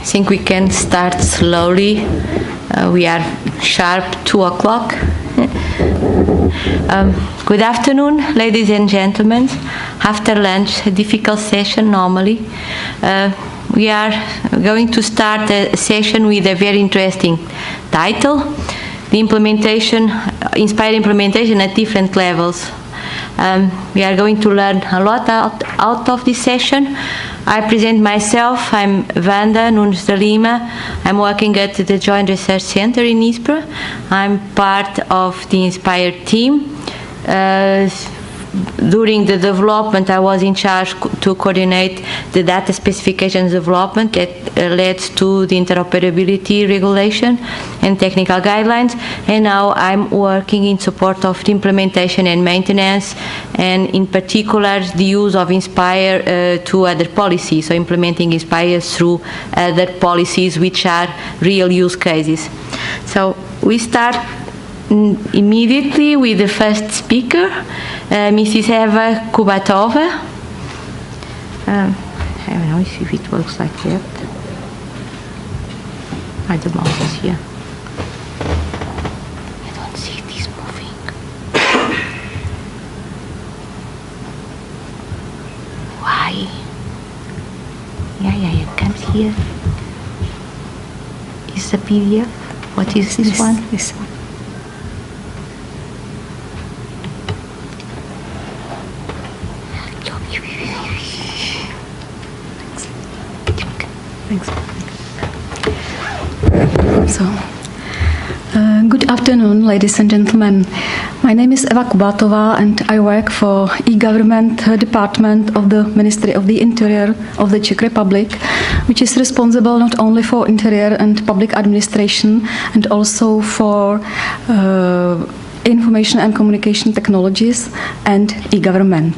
I think we can start slowly. We are sharp 2 o'clock. Good afternoon, ladies and gentlemen. After lunch, a difficult session normally. We are going to start a session with a very interesting title, the implementation, inspired implementation at different levels. We are going to learn a lot out of this session. I present myself. I'm Vanda, Nunes de Lima. I'm working at the Joint Research Center in Ispra. I'm part of the Inspired team. During the development, I was in charge to coordinate the data specifications development that led to the interoperability regulation and technical guidelines. And now I'm working in support of the implementation and maintenance, and in particular the use of Inspire to other policies, so implementing Inspire through other policies which are real use cases. So we start immediately with the first speaker, Mrs. Eva Kubatova. I don't know if it works like that. The mouse is here. I don't see it is moving. Why? Yeah, it comes here. Is the PDF? What is this one? This one. Good afternoon, ladies and gentlemen. My name is Eva Kubatova and I work for e-government department of the Ministry of the Interior of the Czech Republic, which is responsible not only for interior and public administration and also for information and communication technologies and e-government.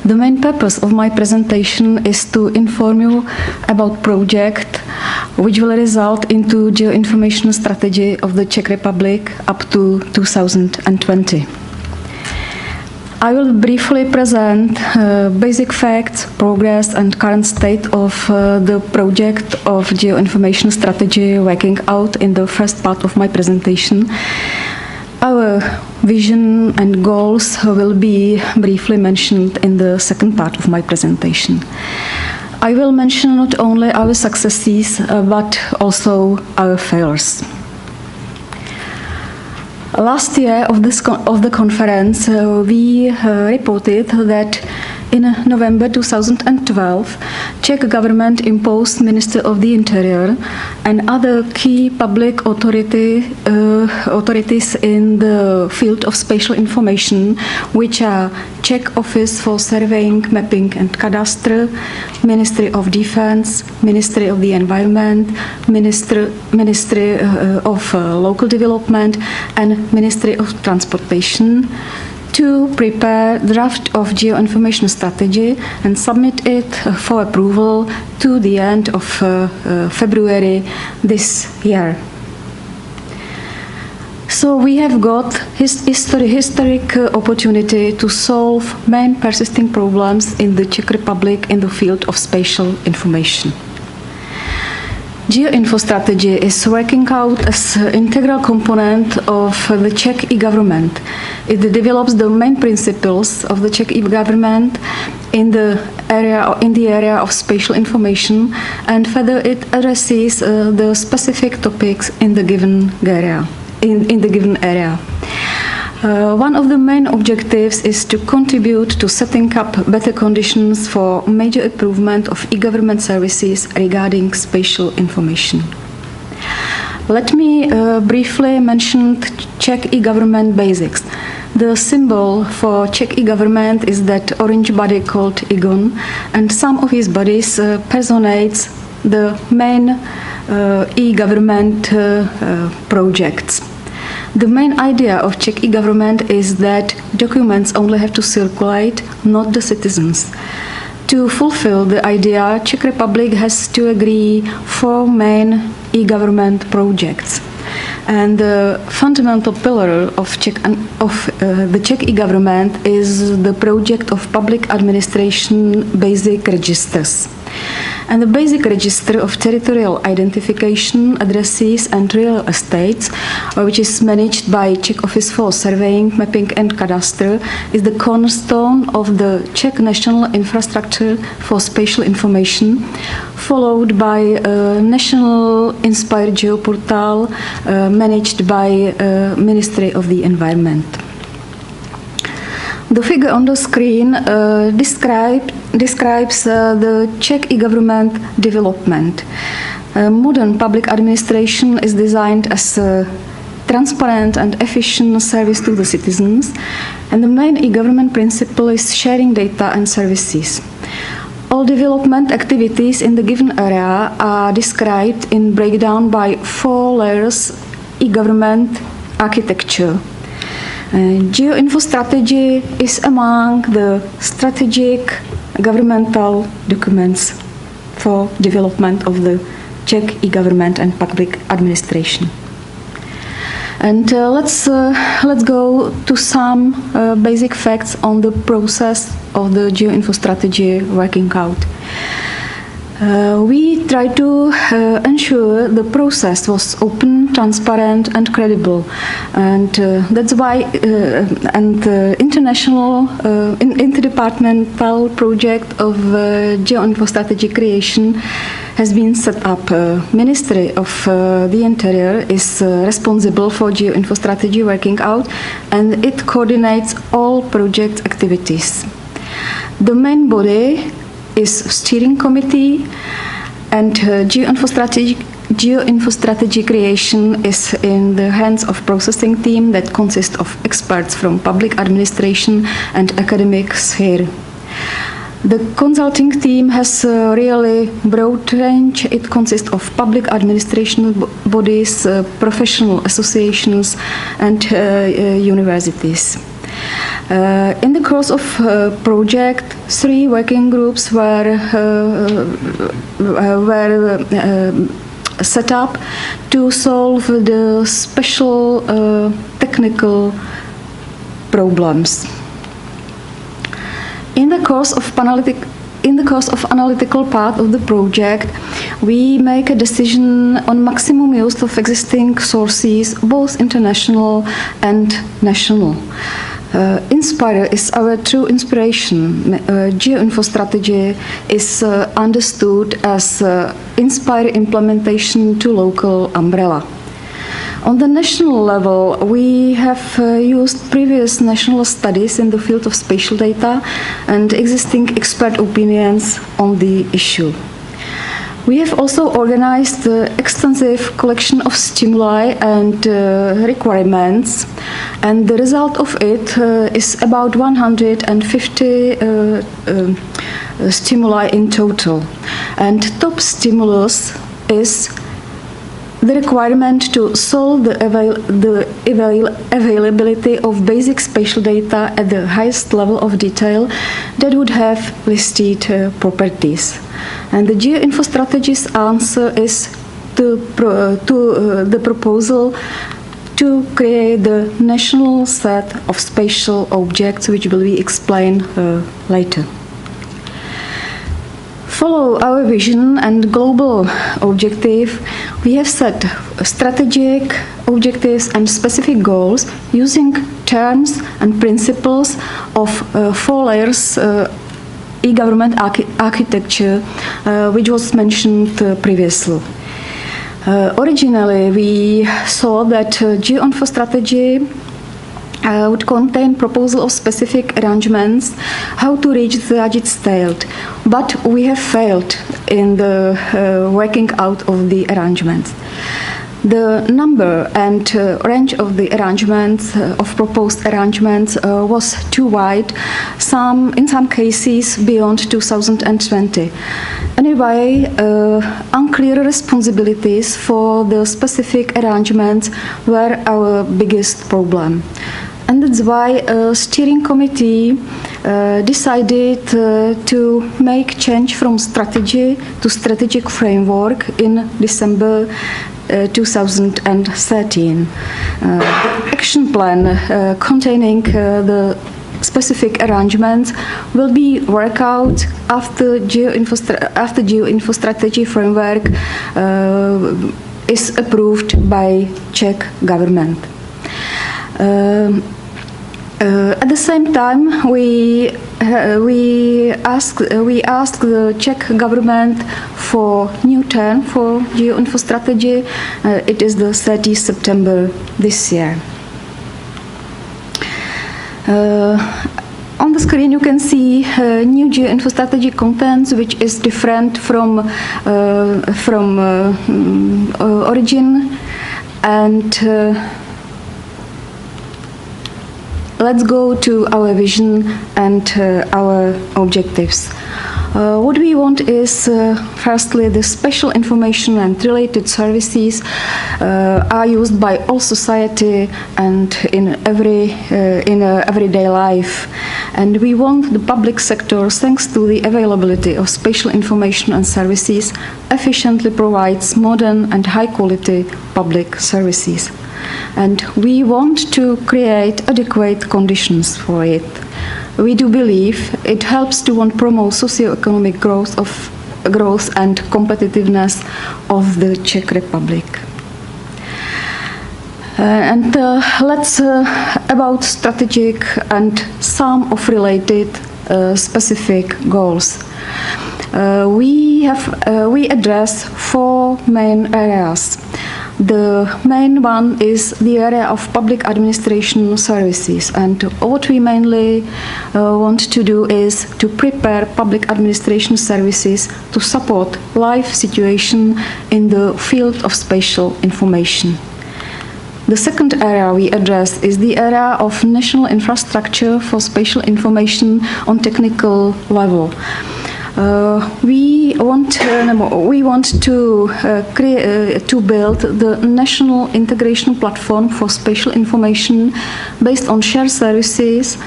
The main purpose of my presentation is to inform you about project which will result into geoinformation strategy of the Czech Republic up to 2020. I will briefly present basic facts, progress and current state of the project of geoinformation strategy working out in the first part of my presentation. Our vision and goals will be briefly mentioned in the second part of my presentation. I will mention not only our successes, but also our failures. Last year of the conference, we reported that in November 2012, Czech government imposed Minister of the Interior and other key public authorities in the field of spatial information, which are Czech Office for Surveying, Mapping and Cadastre, Ministry of Defense, Ministry of the Environment, Ministry of Local Development and Ministry of Transportation, to prepare draft of geoinformation strategy and submit it for approval to the end of February this year. So we have got historic opportunity to solve main persisting problems in the Czech Republic in the field of spatial information. Geoinfo strategy is working out as an integral component of the Czech e-government. It develops the main principles of the Czech e-government in the area of spatial information, and further it addresses the specific topics in the given area. One of the main objectives is to contribute to setting up better conditions for major improvement of e-government services regarding spatial information. Let me briefly mention Czech e-government basics. The symbol for Czech e-government is that orange body called IGON, and some of his bodies personates the main e-government projects. The main idea of Czech e-government is that documents only have to circulate, not the citizens. To fulfill the idea, Czech Republic has to agree 4 main e-government projects. And the fundamental pillar of the Czech e-government is the project of public administration basic registers. And the basic register of territorial identification, addresses and real estates, which is managed by Czech Office for Surveying, Mapping and Cadastre, is the cornerstone of the Czech national infrastructure for spatial information, followed by a national inspired geoportal managed by Ministry of the Environment. The figure on the screen describes the Czech e-government development. Modern public administration is designed as a transparent and efficient service to the citizens, and the main e-government principle is sharing data and services. All development activities in the given area are described in breakdown by 4 layers e-government architecture. Geoinfo strategy is among the strategic governmental documents for development of the Czech e-government and public administration. And let's go to some basic facts on the process of the Geoinfo strategy working out. We try to ensure the process was open, transparent, and credible, and that's why interdepartmental project of Geoinfo strategy creation has been set up. Ministry of the Interior is responsible for Geoinfo strategy working out, and it coordinates all project activities. The main body is steering committee, and Geoinfo strategy creation is in the hands of processing team that consists of experts from public administration and academic sphere. The consulting team has a really broad range. It consists of public administration bodies, professional associations, and universities. In the course of project, 3 working groups were set up to solve the special technical problems. In the course of analytical part of the project, we make a decision on maximum use of existing sources, both international and national. Inspire is our true inspiration. Geoinfo strategy is understood as Inspire implementation to local umbrella. On the national level, we have used previous national studies in the field of spatial data and existing expert opinions on the issue. We have also organized extensive collection of stimuli and requirements, and the result of it is about 150 stimuli in total. And top stimulus is the requirement to solve the availability of basic spatial data at the highest level of detail that would have listed properties. And the Geoinfo strategy's answer is the proposal to create the national set of spatial objects, which will be explained later. Follow our vision and global objective, we have set strategic objectives and specific goals using terms and principles of 4 layers e-government architecture, which was mentioned previously. Originally, we saw that Geoinfo strategy would contain proposal of specific arrangements how to reach the target state, but we have failed in the working out of the arrangements. The number and range of the arrangements, of proposed arrangements, was too wide, in some cases beyond 2020. Anyway, unclear responsibilities for the specific arrangements were our biggest problem. And that's why a steering committee decided to make change from strategy to strategic framework in December 2013. The action plan containing the specific arrangements will be worked out after Geoinfo strategy framework is approved by Czech government. At the same time, we asked the Czech government for new term for Geoinfo strategy. It is the 30th September this year. On the screen you can see new Geoinfo strategy contents, which is different from origin, and let's go to our vision and our objectives. What we want is, firstly, the spatial information and related services are used by all society and in everyday life. And we want the public sector, thanks to the availability of spatial information and services, efficiently provides modern and high-quality public services. And we want to create adequate conditions for it. We do believe it helps to promote socio-economic growth and competitiveness of the Czech Republic. Let's about strategic and some of related specific goals. We address four main areas. The main one is the area of public administration services, and what we mainly want to do is to prepare public administration services to support life situation in the field of spatial information. The second area we address is the area of national infrastructure for spatial information on technical level. We want to build the national integration platform for spatial information based on shared services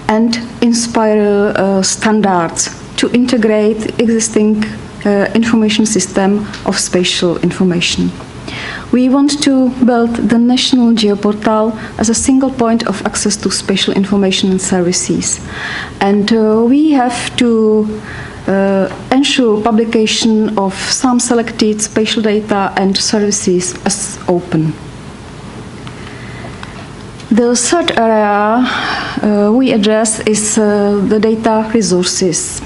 and inspire standards to integrate existing information system of spatial information. We want to build the national geoportal as a single point of access to spatial information and services, and we have to ensure publication of some selected spatial data and services as open. The third area we address is the data resources.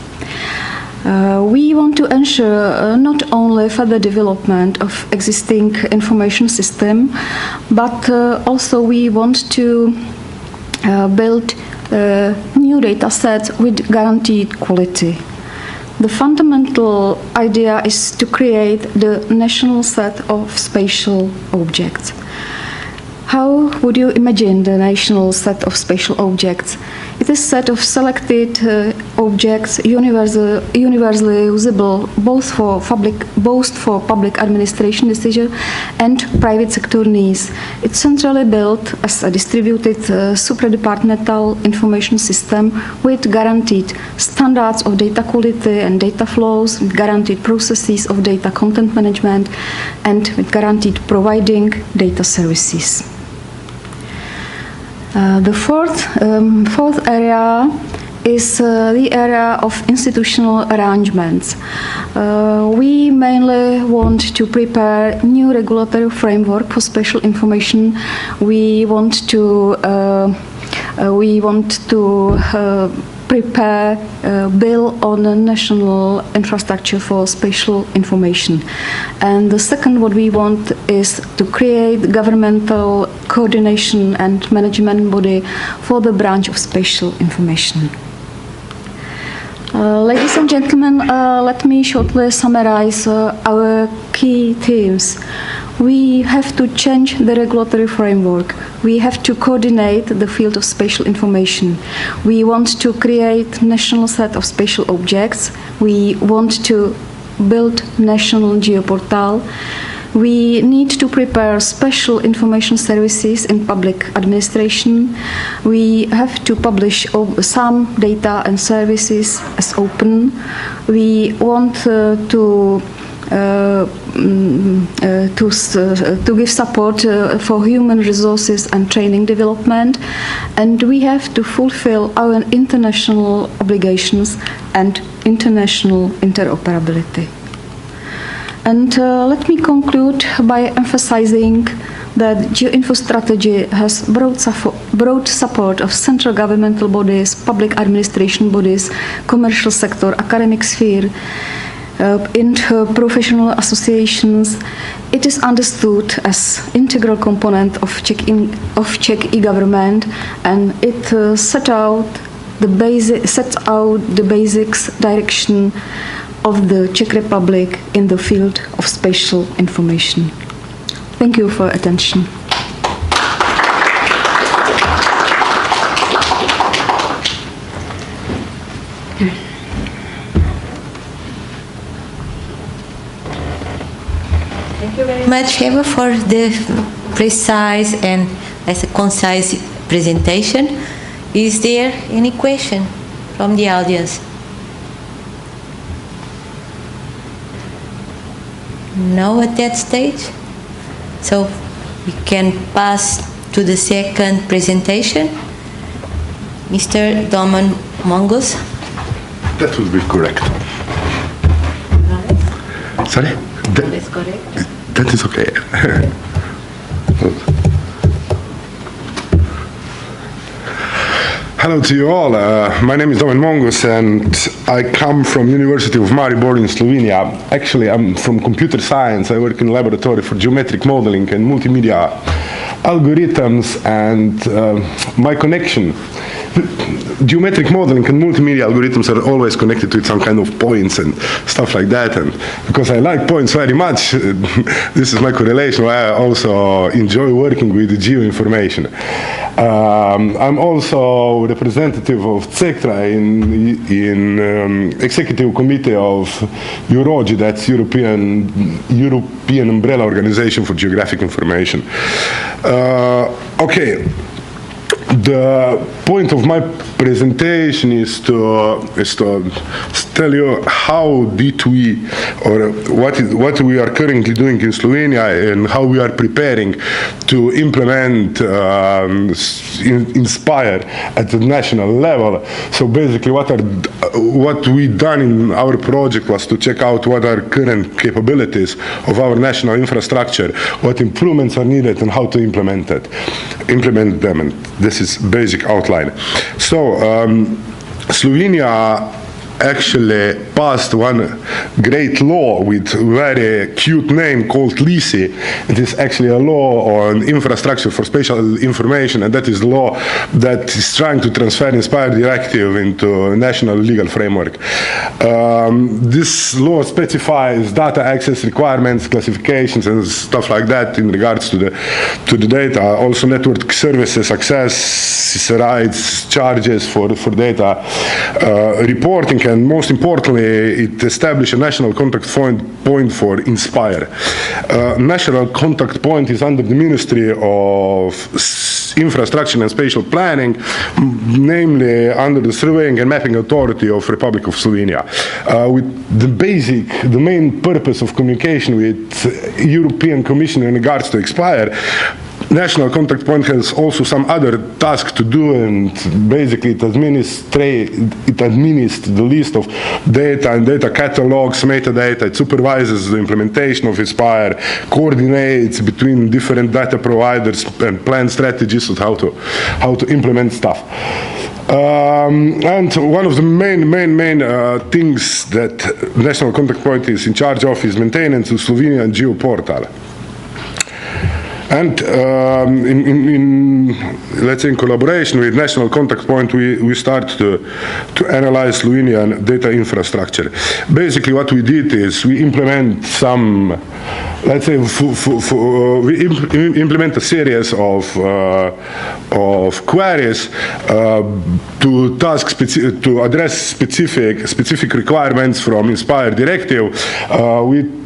We want to ensure not only further development of existing information system, but also we want to build new data sets with guaranteed quality. The fundamental idea is to create the national set of spatial objects. How would you imagine the national set of spatial objects? It is a set of selected objects universally usable both for public administration decision and private sector needs. It's centrally built as a distributed supradepartmental information system with guaranteed standards of data quality and data flows, with guaranteed processes of data content management, and with guaranteed providing data services. The fourth area is the area of institutional arrangements. We mainly want to prepare new regulatory framework for spatial information. We want to prepare a bill on a national infrastructure for spatial information. And the second what we want is to create governmental coordination and management body for the branch of spatial information. Ladies and gentlemen, let me shortly summarize our key themes. We have to change the regulatory framework. We have to coordinate the field of spatial information. We want to create national set of spatial objects. We want to build national geoportal. We need to prepare special information services in public administration. We have to publish some data and services as open. We want to to give support for human resources and training development, and we have to fulfill our international obligations and international interoperability. And let me conclude by emphasizing that Geoinfo strategy has broad support of central governmental bodies, public administration bodies, commercial sector, academic sphere, in professional associations. It is understood as integral component of Czech e-government, and it sets out the basics direction of the Czech Republic in the field of spatial information. Thank you for attention. Thank you very much, Eva, for the precise and concise presentation. Is there any question from the audience? No at that stage? So we can pass to the second presentation. Mr. Domen Mongus. That would be correct. Sorry? That is correct. That is okay. Hello to you all. My name is Domen Mongus, and I come from University of Maribor in Slovenia. Actually, I'm from computer science. I work in a laboratory for geometric modeling and multimedia algorithms, and my connection. Geometric modeling and multimedia algorithms are always connected with some kind of points and stuff like that, and because I like points very much, this is my correlation. I also enjoy working with Geoinformation. I'm also representative of CECTRA in executive committee of EuroGE, that's European Umbrella Organization for Geographic Information. Okay. The point of my presentation is to tell you how did we, or what we are currently doing in Slovenia, and how we are preparing to implement Inspire at the national level. So basically, what we done in our project was to check out what are current capabilities of our national infrastructure, what improvements are needed, and how to implement them. And this is basic outline. So Slovenia actually passed one great law with very cute name called LISI. It is actually a law on infrastructure for spatial information, and that is the law that is trying to transfer Inspire directive into national legal framework. This law specifies data access requirements, classifications, and stuff like that in regards to the data. Also network services, access rights, charges for data reporting, and most importantly, it established a national contact point for Inspire. National contact point is under the Ministry of Infrastructure and Spatial Planning, namely under the Surveying and Mapping Authority of Republic of Slovenia. With the main purpose of communication with European Commission in regards to Inspire, National Contact Point has also some other tasks to do, and basically it administers the list of data and data catalogs, metadata. It supervises the implementation of Inspire, coordinates between different data providers, and plans strategies on how to implement stuff. And one of the main things that National Contact Point is in charge of is maintenance of Slovenian Geoportal. And let's say in collaboration with National Contact Point, we start to analyze Slovenian data infrastructure. Basically, what we did is we implement some, let's say, we implement a series of queries to address specific requirements from Inspire directive.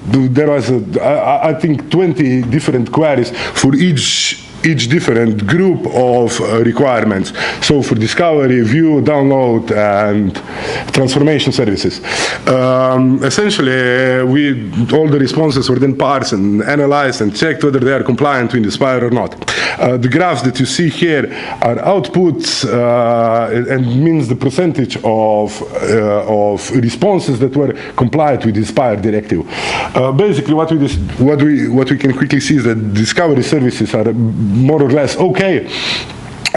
There was, I think, 20 different queries for each each different group of requirements. So for discovery, view, download, and transformation services. Essentially, all the responses were then parsed and analyzed and checked whether they are compliant with Inspire or not. The graphs that you see here are outputs and means the percentage of responses that were compliant with the Inspire directive. Basically, what we can quickly see is that discovery services are more or less okay.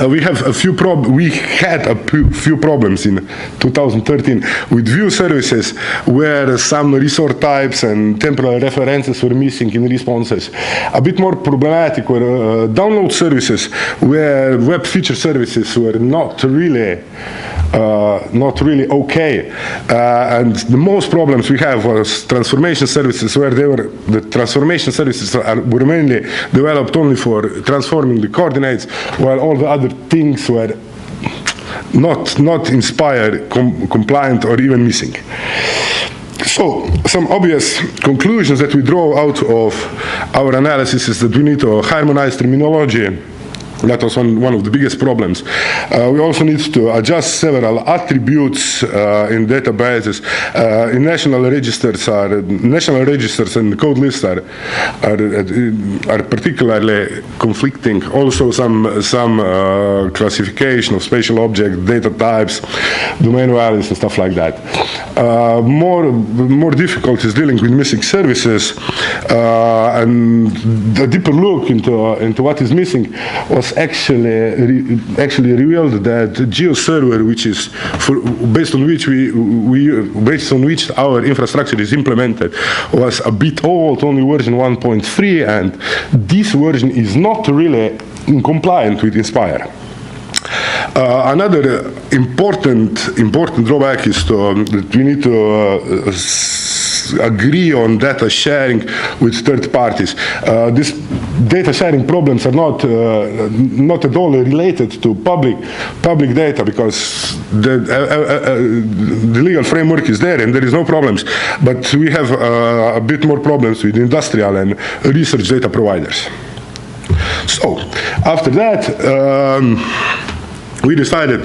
We had a few problems in 2013 with view services where some resource types and temporal references were missing in responses. A bit more problematic were download services where web feature services were not really okay. And the most problems we have was transformation services where the transformation services were mainly developed only for transforming the coordinates, while all the other things were not inspired, compliant, or even missing. So, some obvious conclusions that we draw out of our analysis is that we need to harmonize terminology. That was one of the biggest problems. We also need to adjust several attributes in databases. In national registers and code lists are particularly conflicting. Also, some classification of spatial object, data types, domain values, and stuff like that. More difficult is dealing with missing services, and a deeper look into what is missing was actually revealed that GeoServer, which is based on which our infrastructure is implemented, was a bit old, only version 1.3, and this version is not really compliant with Inspire. Another important drawback is that we need to agree on data sharing with third parties. These data sharing problems are not at all related to public data, because the legal framework is there and there is no problems. But we have a bit more problems with industrial and research data providers. So after that, we decided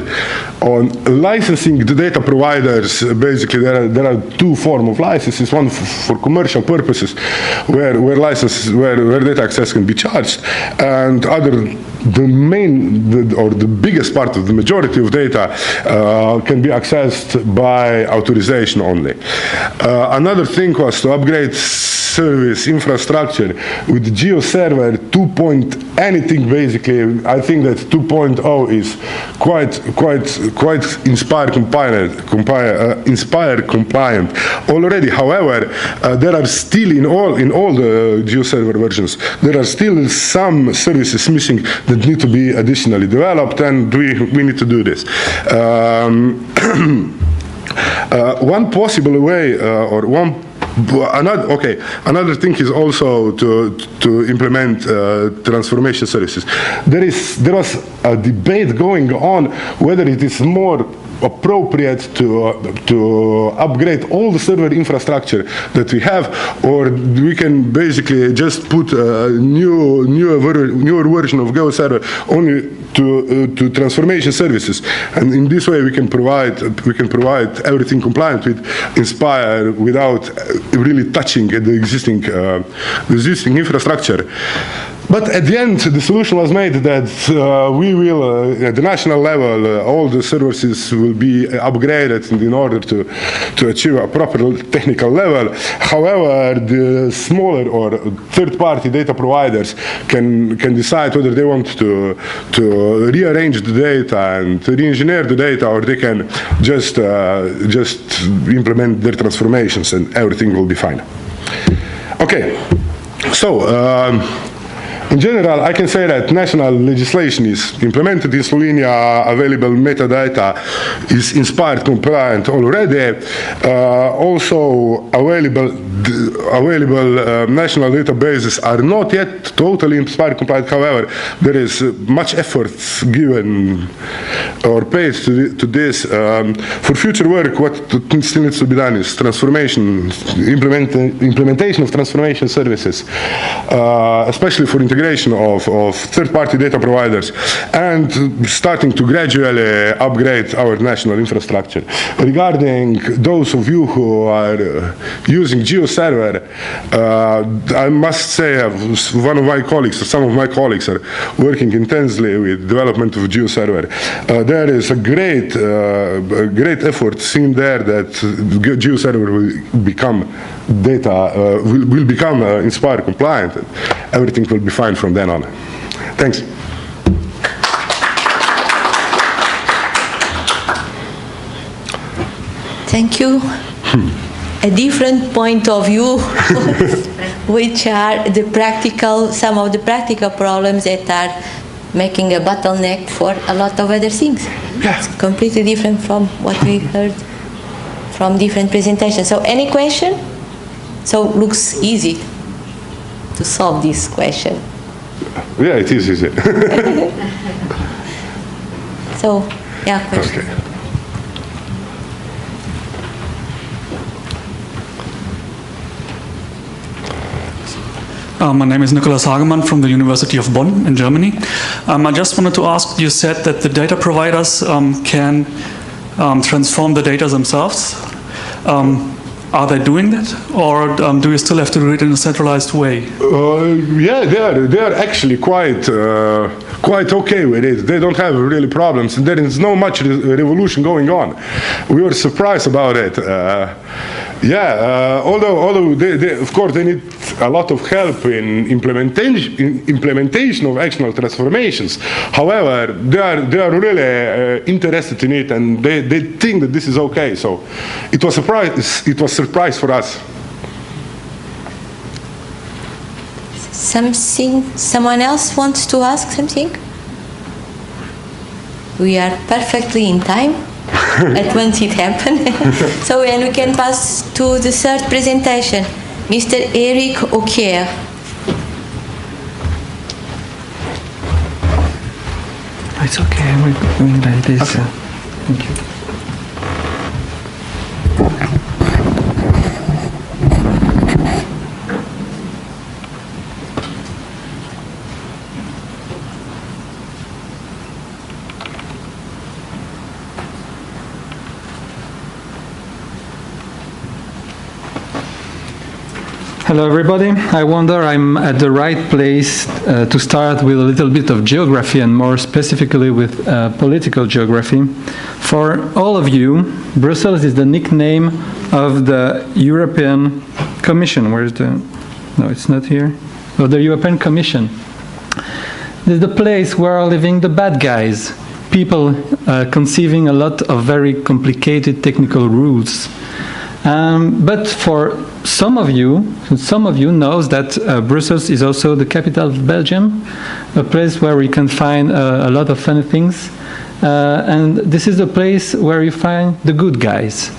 on licensing the data providers. Basically, there are two forms of licenses. One for commercial purposes, where data access can be charged, and the biggest part of the majority of data can be accessed by authorization only. Another thing was to upgrade service infrastructure with GeoServer 2.anything. Basically, I think that 2.0 is quite Inspire compliant already. However, there are still in all the GeoServer versions, there are still some services missing that need to be additionally developed, and we need to do this. One possible way, another thing is also to implement transformation services. There was a debate going on whether it is more appropriate to upgrade all the server infrastructure that we have, or we can basically just put a newer version of GeoServer only to transformation services, and in this way we can provide everything compliant with Inspire without really touching the existing infrastructure. But at the end, the solution was made that we will, at the national level, all the services will be upgraded in order to achieve a proper technical level. However, the smaller or third-party data providers can decide whether they want to rearrange the data and re-engineer the data, or they can just implement their transformations and everything will be fine. Okay, so. In general, I can say that national legislation is implemented in Slovenia, available metadata is Inspire compliant already. Also, available national databases are not yet totally Inspire compliant. However, there is much effort given or paid to this. For future work, what still needs to be done is implementation of transformation services, especially for integration integration of third-party data providers, and starting to gradually upgrade our national infrastructure. Regarding those of you who are using GeoServer, I must say one of my colleagues, or some of my colleagues, are working intensely with development of GeoServer. There is a great effort seen there that GeoServer will become will become Inspire compliant, and everything will be fine from then on. Thanks. Thank you. A different point of view, which are some of the practical problems that are making a bottleneck for a lot of other things. Yeah. It's completely different from what we heard from different presentations. So any question? So looks easy to solve this question. Yeah, it is easy. So, yeah, question. Okay. My name is Nicholas Hagemann from the University of Bonn in Germany. I just wanted to ask, you said that the data providers can transform the data themselves. Are they doing that, or do you still have to do it in a centralized way? Yeah, they are actually quite okay with it. They don't have really problems, and there is no much revolution going on. We were surprised about it. Although they, of course, they need a lot of help in implementation of external transformations. However, they are really interested in it, and they think that this is okay. So it was a surprise for us. Someone else wants to ask something? We are perfectly in time at once it happened. So and we can pass to the third presentation, Mr. Eric Auquière. It's okay, we're going like this. Okay. Thank you. Hello everybody. I wonder I'm at the right place to start with a little bit of geography, and more specifically with political geography. For all of you, Brussels is the nickname of the European Commission. Where's the... No, it's not here. Of the European Commission. This is the place where are living the bad guys. People conceiving a lot of very complicated technical rules. But for some of you knows that Brussels is also the capital of Belgium, a place where we can find a lot of funny things. And this is the place where you find the good guys.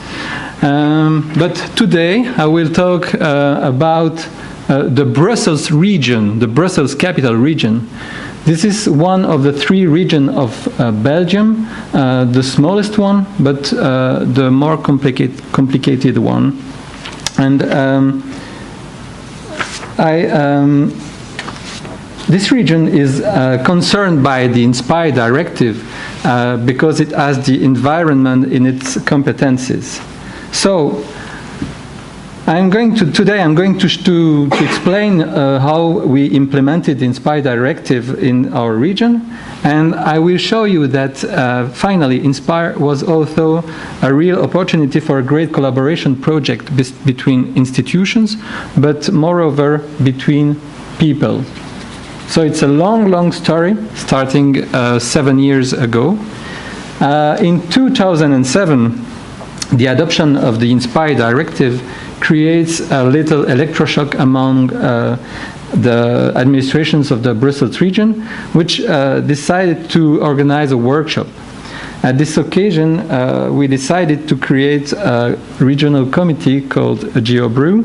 But today I will talk about the Brussels region, the Brussels capital region. This is one of the three regions of Belgium, the smallest one, but the more complicated one. And this region is concerned by the Inspire directive because it has the environment in its competencies. So today I'm going to explain how we implemented the Inspire directive in our region, and I will show you that finally Inspire was also a real opportunity for a great collaboration project between institutions, but moreover between people. So it's a long story starting 7 years ago. In 2007, the adoption of the Inspire directive creates a little electroshock among the administrations of the Brussels region, which decided to organize a workshop. At this occasion, we decided to create a regional committee called GeoBrew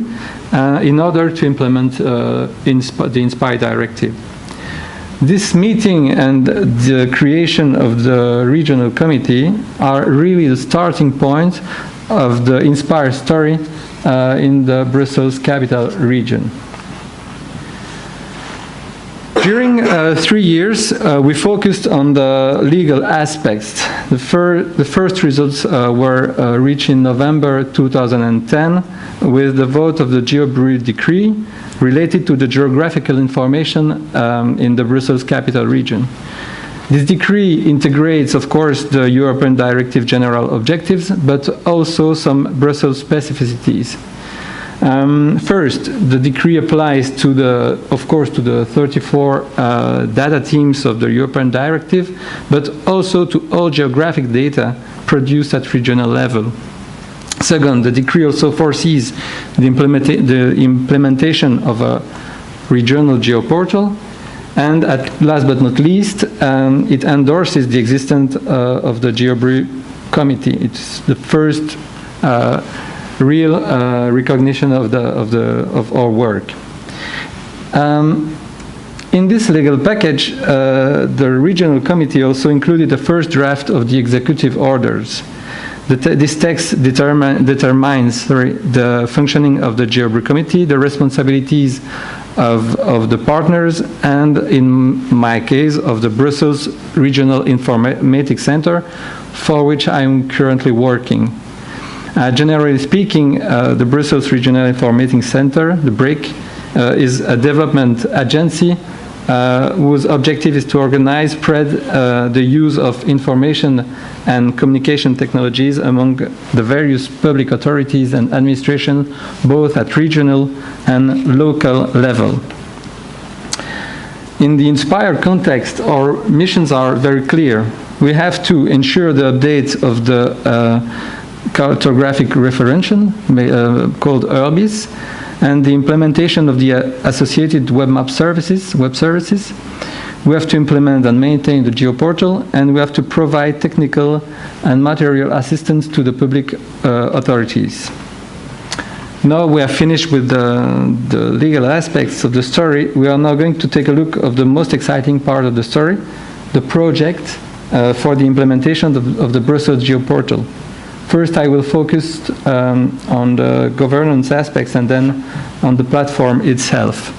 in order to implement the Inspire directive. This meeting and the creation of the regional committee are really the starting point of the Inspire story in the Brussels capital region. During 3 years, we focused on the legal aspects. The first results were reached in November 2010 with the vote of the GeoBrue decree related to the geographical information in the Brussels capital region. This decree integrates, of course, the European Directive general objectives, but also some Brussels specificities. First, the decree applies to of course, to the 34 data teams of the European Directive, but also to all geographic data produced at regional level. Second, the decree also foresees the implementation of a regional geoportal. And last but not least, it endorses the existence of the GeoBrue committee. It's the first real recognition of our work. In this legal package, the regional committee also included the first draft of the executive orders. This text determines the functioning of the GeoBrue committee, the responsibilities of the partners, and in my case, of the Brussels Regional Informatics Center, for which I am currently working. Generally speaking, the Brussels Regional Informatics Center, the BRIC, is a development agency whose objective is to organize, spread the use of information and communication technologies among the various public authorities and administration, both at regional and local level. In the INSPIRE context, our missions are very clear. We have to ensure the update of the cartographic referential, called URBIS, and the implementation of the associated web services. We have to implement and maintain the geoportal, and we have to provide technical and material assistance to the public authorities. Now we have finished with the legal aspects of the story. We are now going to take a look at the most exciting part of the story, the project for the implementation of the Brussels geoportal. First, I will focus on the governance aspects and then on the platform itself.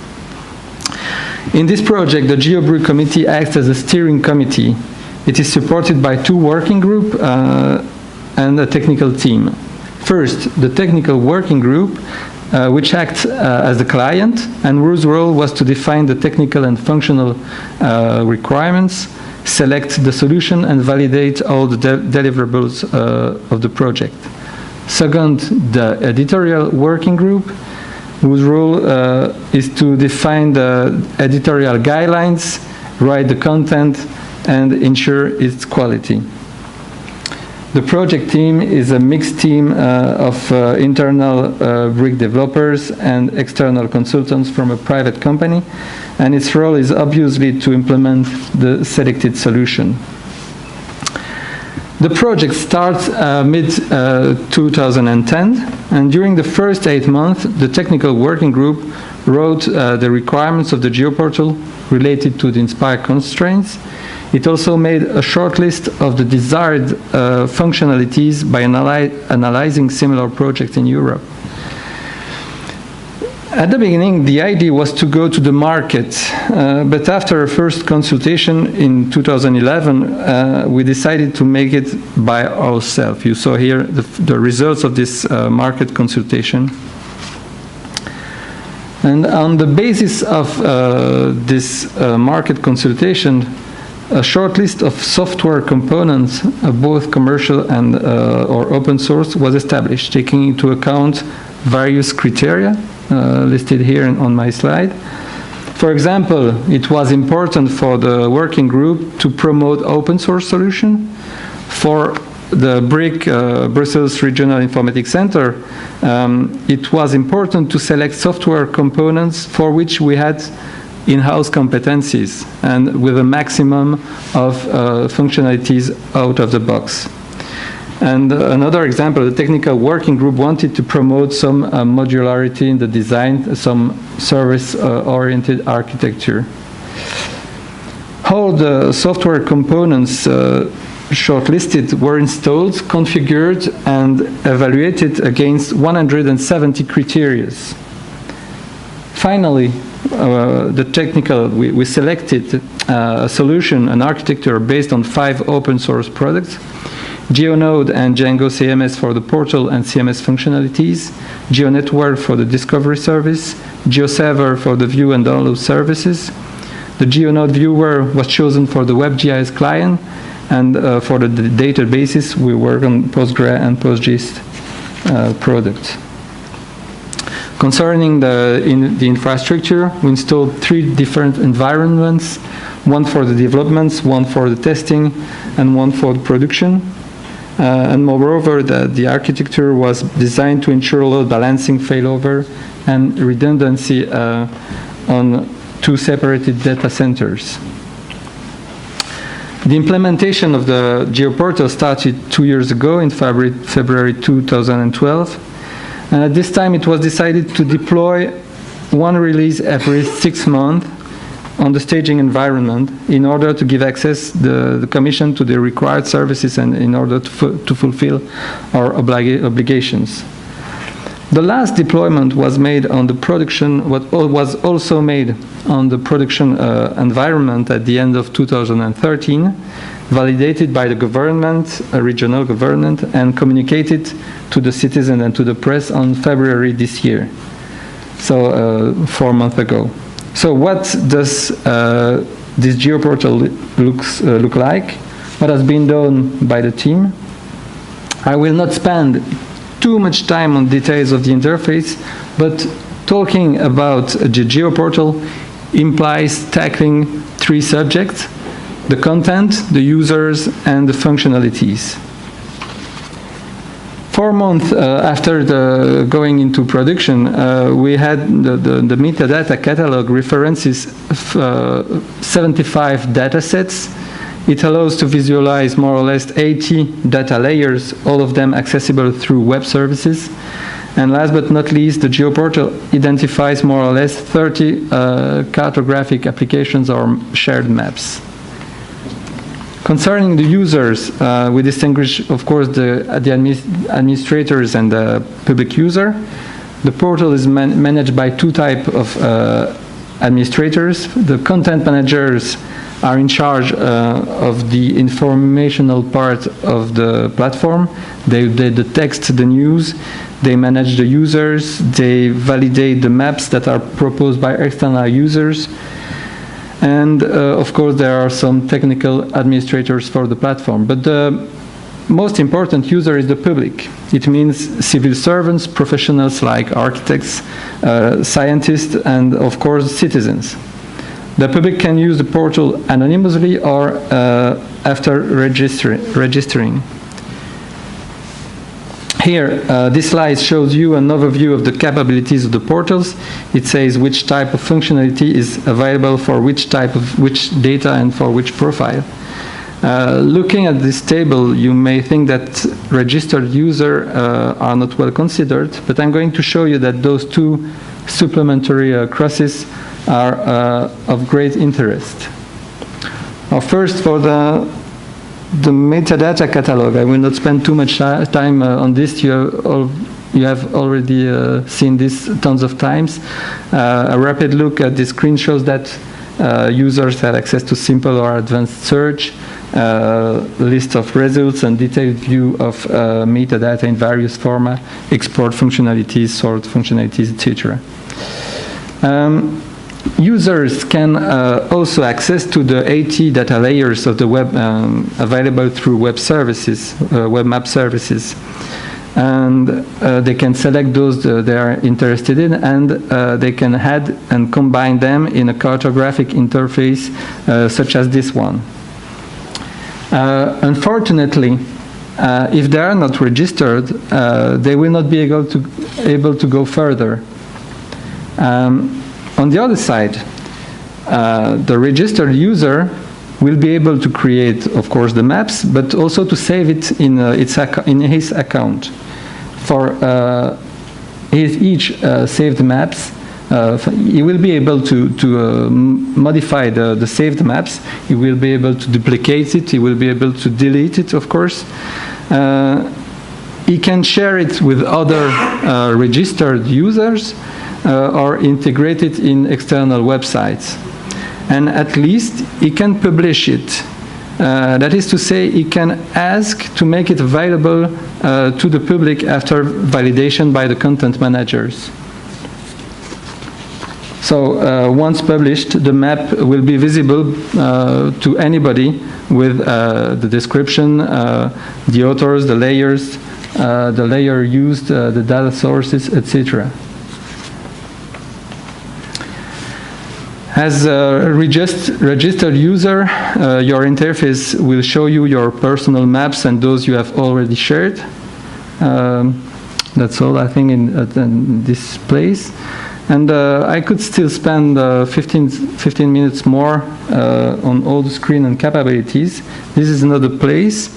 In this project, the GeoBrue committee acts as a steering committee. It is supported by 2 working groups and a technical team. First, the technical working group, which acts as the client and whose role was to define the technical and functional requirements, select the solution, and validate all the deliverables of the project. Second, the editorial working group, whose role is to define the editorial guidelines, write the content, and ensure its quality. The project team is a mixed team of internal BRIC developers and external consultants from a private company, and its role is obviously to implement the selected solution. The project starts mid-2010, and during the first 8 months, the technical working group wrote the requirements of the geoportal related to the INSPIRE constraints. It also made a short list of the desired functionalities by analyzing similar projects in Europe. At the beginning, the idea was to go to the market, but after a first consultation in 2011, we decided to make it by ourselves. You saw here the results of this market consultation. And on the basis of this market consultation, a short list of software components, both commercial and or open source, was established, taking into account various criteria listed here on my slide. For example, it was important for the working group to promote open source solution. For the BRIC, Brussels Regional Informatics Center, it was important to select software components for which we had in-house competencies and with a maximum of functionalities out of the box. And another example, the technical working group wanted to promote some modularity in the design, some service-oriented architecture. All the software components shortlisted were installed, configured, and evaluated against 170 criteria. Finally, the technical, we selected a solution, an architecture based on 5 open source products: GeoNode and Django CMS for the portal and CMS functionalities, GeoNetwork for the discovery service, GeoServer for the view and download services. The GeoNode viewer was chosen for the WebGIS client, and for the databases we work on Postgre and PostGIS products. Concerning the infrastructure, we installed 3 different environments, one for the developments, one for the testing, and one for the production. And moreover, the architecture was designed to ensure load balancing, failover, and redundancy on 2 separated data centers. The implementation of the GeoPortal started 2 years ago in February 2012. And at this time it was decided to deploy 1 release every 6 months on the staging environment in order to give access the Commission to the required services and in order to fulfill our obligations. The last deployment was made on the production, was also made on the production environment at the end of 2013, validated by the government, a regional government, and communicated to the citizen and to the press on February this year, so 4 months ago. So what does this GeoPortal look like? What has been done by the team? I will not spend too much time on details of the interface, but talking about the GeoPortal implies tackling 3 subjects: the content, the users, and the functionalities. 4 months after going into production, we had the metadata catalog references 75 data sets. It allows to visualize more or less 80 data layers, all of them accessible through web services. And last but not least, the GeoPortal identifies more or less 30 cartographic applications or shared maps. Concerning the users, we distinguish, of course, the administrators and the public user. The portal is managed by 2 types of administrators. The content managers are in charge of the informational part of the platform. They text the news, they manage the users, they validate the maps that are proposed by external users, and of course there are some technical administrators for the platform. But the most important user is the public. It means civil servants, professionals like architects, scientists, and of course citizens. The public can use the portal anonymously or after registering. Here, this slide shows you an overview of the capabilities of the portals. It says which type of functionality is available for which type of data and for which profile. Looking at this table, you may think that registered users are not well considered, but I'm going to show you that those 2 supplementary crosses are of great interest. First, for the metadata catalog, I will not spend too much time on this. You have already seen this tons of times. A rapid look at the screen shows that users have access to simple or advanced search, list of results, and detailed view of metadata in various formats, export functionalities, sort functionalities, etc. Users can also access to the 80 data layers of the web available through web services, web map services. And they can select those they are interested in, and they can add and combine them in a cartographic interface such as this one. Unfortunately, if they are not registered, they will not be able to go further. On the other side, the registered user will be able to create, of course, the maps, but also to save it in his account. For each saved maps, he will be able to modify the saved maps. He will be able to duplicate it. He will be able to delete it, of course. He can share it with other registered users. or integrate it in external websites. And at least he can publish it. That is to say, he can ask to make it available to the public after validation by the content managers. So once published, the map will be visible to anybody with the description, the authors, the layers, the layer used, the data sources, etc. As a registered user, your interface will show you your personal maps and those you have already shared. That's all, I think, in this place. And I could still spend 15 minutes more on all the screen and capabilities. This is another place.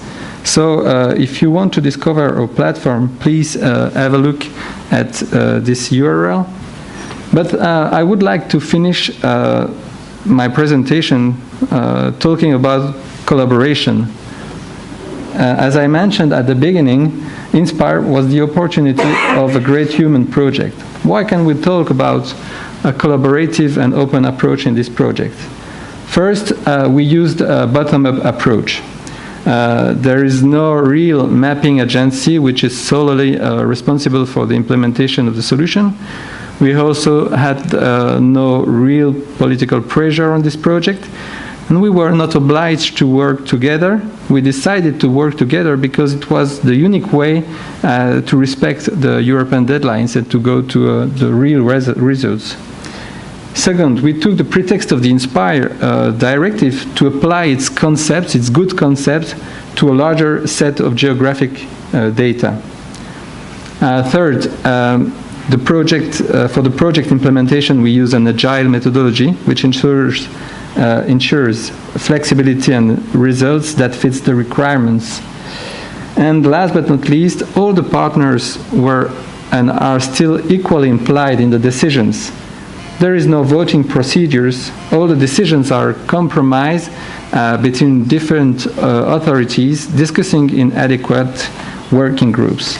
So if you want to discover our platform, please have a look at this URL. But I would like to finish my presentation talking about collaboration. As I mentioned at the beginning, INSPIRE was the opportunity of a great human project. Why can we talk about a collaborative and open approach in this project? First, we used a bottom-up approach. There is no real mapping agency which is solely responsible for the implementation of the solution. We also had no real political pressure on this project, and we were not obliged to work together. We decided to work together because it was the unique way to respect the European deadlines and to go to the real results. Second, we took the pretext of the INSPIRE directive to apply its concepts, its good concepts, to a larger set of geographic data. Third, for the project implementation, we use an agile methodology, which ensures flexibility and results that fits the requirements. And last but not least, all the partners were and are still equally implied in the decisions. There is no voting procedures. All the decisions are compromise between different authorities discussing in adequate working groups.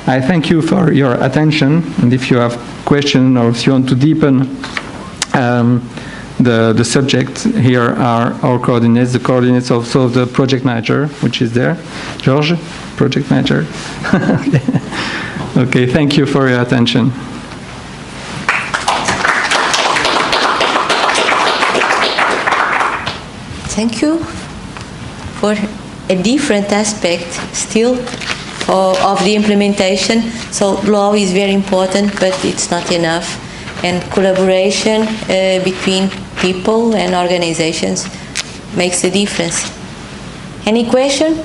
I thank you for your attention, and if you have questions or if you want to deepen the subject, here are our coordinates, the coordinates also of the project manager, which is there. George, project manager. Okay, thank you for your attention. Thank you for a different aspect still of the implementation. So law is very important, but it's not enough. And collaboration between people and organizations makes a difference. Any question?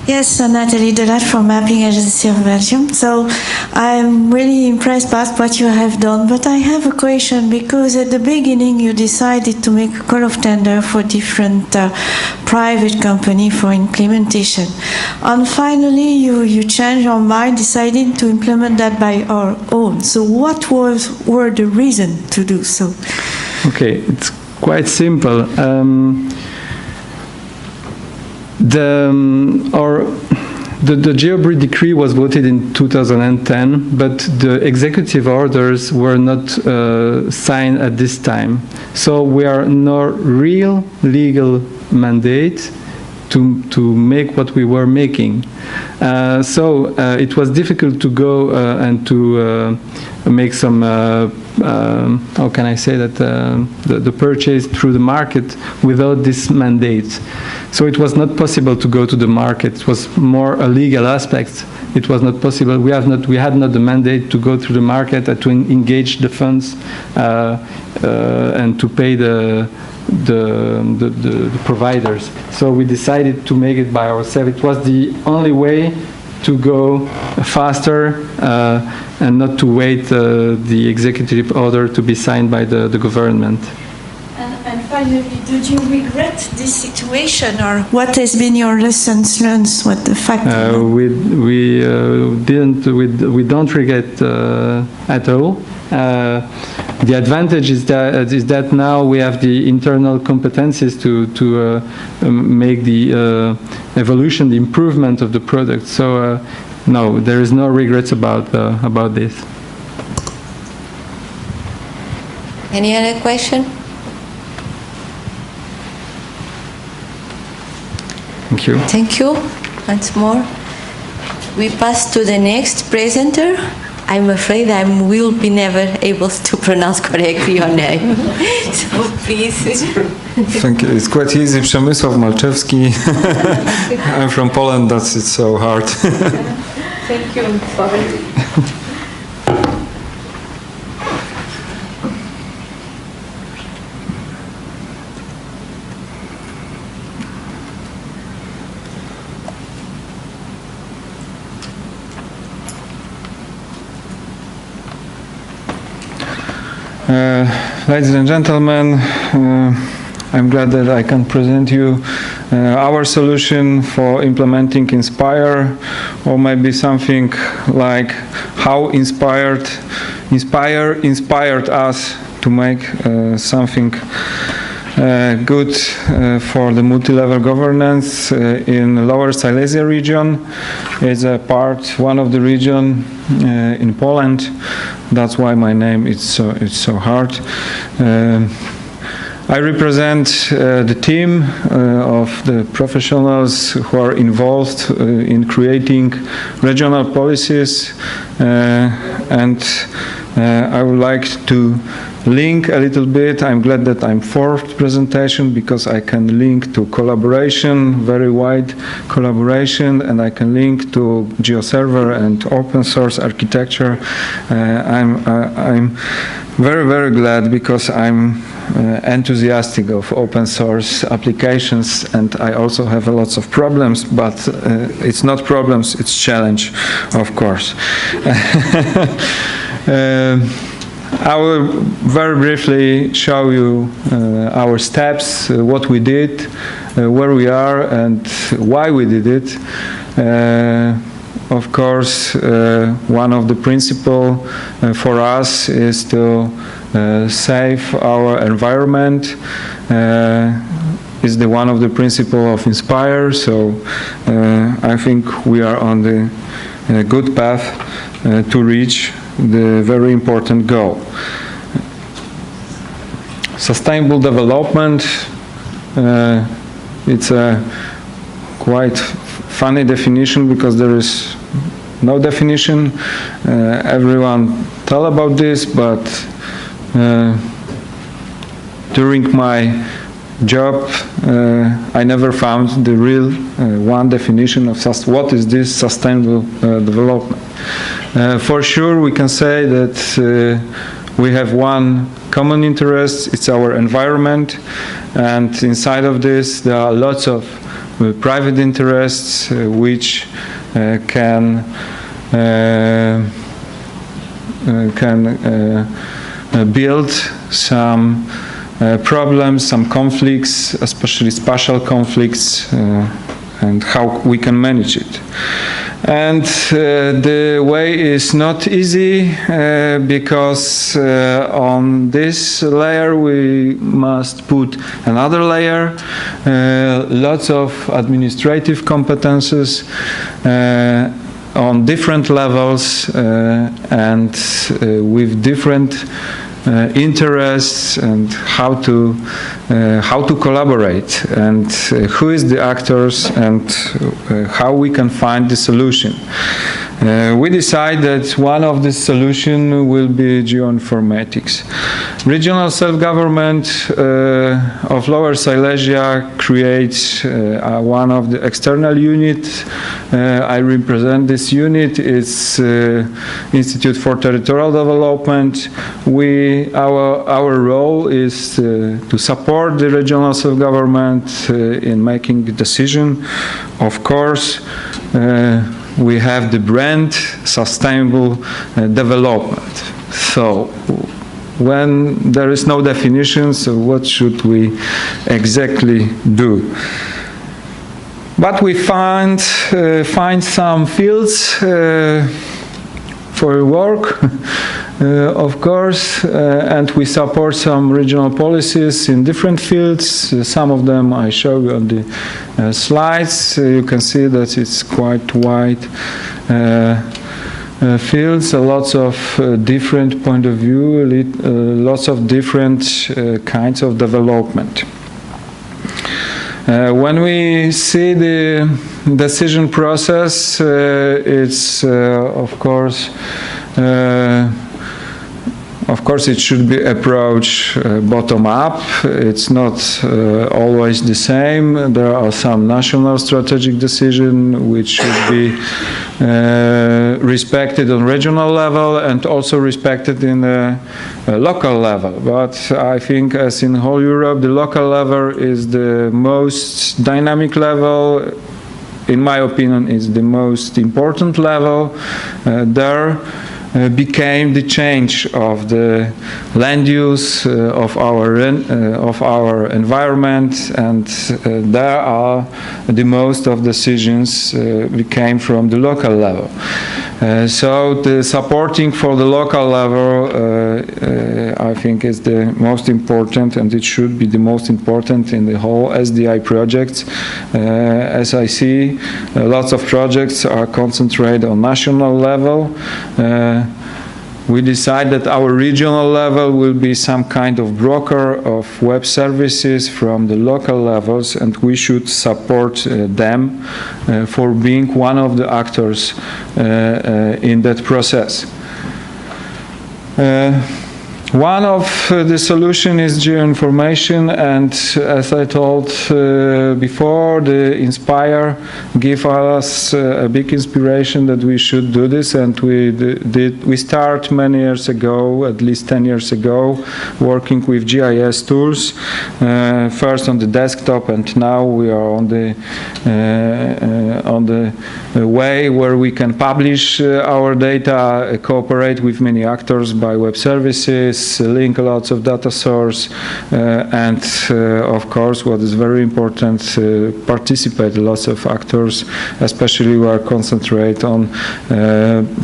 Yes, Nathalie Delat from Mapping Agency of Belgium. So I'm really impressed by what you have done, but I have a question because at the beginning you decided to make a call of tender for different private company for implementation. And finally you changed your mind, deciding to implement that by our own. So what were the reason to do so? Okay, it's quite simple. The GeoBRI decree was voted in 2010, but the executive orders were not signed at this time. So we are no real legal mandate to make what we were making. So it was difficult to go and to make some, how can I say that, the purchase through the market without this mandate. So it was not possible to go to the market. It was more a legal aspect. It was not possible. We had not the mandate to go through the market and to engage the funds and to pay the providers. So we decided to make it by ourselves. It was the only way to go faster and not to wait the executive order to be signed by the government. And finally, did you regret this situation, or what has been your lessons learned? What the fact? We don't regret at all. the advantage is that now we have the internal competencies to make the evolution, the improvement of the product. So no, there is no regrets about this. Any other question? Thank you. Thank you. Once more. We pass to the next presenter. I'm afraid I will be never able to pronounce correctly your name. So please. Thank you. It's quite easy. Przemysław, Malczewski. I'm from Poland. It's so hard. Thank you. Sorry. Ladies and gentlemen, I'm glad that I can present you our solution for implementing Inspire, or maybe something like how Inspire inspired us to make something good for the multi-level governance in Lower Silesia region. It's one of the region in Poland. That's why my name is so hard. I represent the team of the professionals who are involved in creating regional policies, and I would like to link a little bit. I'm glad that I'm fourth presentation because I can link to collaboration, very wide collaboration, and I can link to GeoServer and open source architecture. I'm very glad because I'm enthusiastic of open source applications, and I also have lots of problems, but it's not problems, it's challenge, of course. I will very briefly show you our steps, what we did, where we are, and why we did it. Of course, one of the principles for us is to save our environment. Is one of the principles of Inspire, so I think we are on the good path to reach the very important goal. Sustainable development, it's a quite funny definition because there is no definition. Everyone tell about this, but during my job I never found the real one definition of what is this sustainable development. For sure we can say that we have one common interest, it's our environment, and inside of this there are lots of private interests which can build some problems, some conflicts, especially spatial conflicts, and how we can manage it. And the way is not easy because on this layer we must put another layer, lots of administrative competences on different levels and with different interests, and how to collaborate, and who is the actors, and how we can find the solution. We decide that one of the solutions will be geoinformatics. Regional self-government of Lower Silesia creates one of the external units. I represent this unit. It's Institute for Territorial Development. Our role is to support the regional self-government in making a decision. Of course, we have the brand sustainable development. So when there is no definition, so what should we exactly do? But we find some fields for work. of course, and we support some regional policies in different fields. Some of them I show you on the slides. You can see that it's quite wide fields, lots of different point of view, lots of different kinds of development. When we see the decision process, it's of course it should be approached bottom up. It's not always the same. There are some national strategic decisions which should be respected on regional level and also respected in the local level. But I think, as in whole Europe, the local level is the most dynamic level. In my opinion, is the most important level. There became the change of the land use of our environment, and there are the most of decisions became from the local level. So the supporting for the local level I think is the most important, and it should be the most important in the whole SDI projects. As I see, lots of projects are concentrated on national level. We decide that our regional level will be some kind of broker of web services from the local levels, and we should support them for being one of the actors in that process. One of the solution is geoinformation, and as I told before, the Inspire gave us a big inspiration that we should do this, and we start many years ago, at least 10 years ago, working with GIS tools, first on the desktop, and now we are on the way where we can publish our data, cooperate with many actors by web services, link lots of data source, and of course, what is very important, participate lots of actors, especially who are concentrate on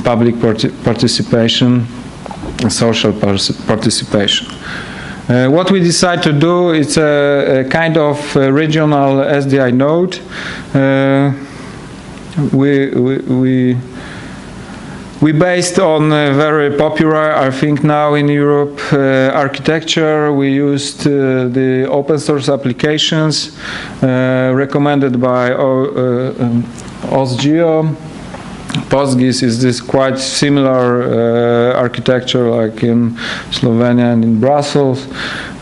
public participation and social participation. What we decide to do is a kind of regional SDI node. We based on very popular, I think now in Europe, architecture. We used the open source applications recommended by OSGeo. PostGIS is this quite similar architecture like in Slovenia and in Brussels.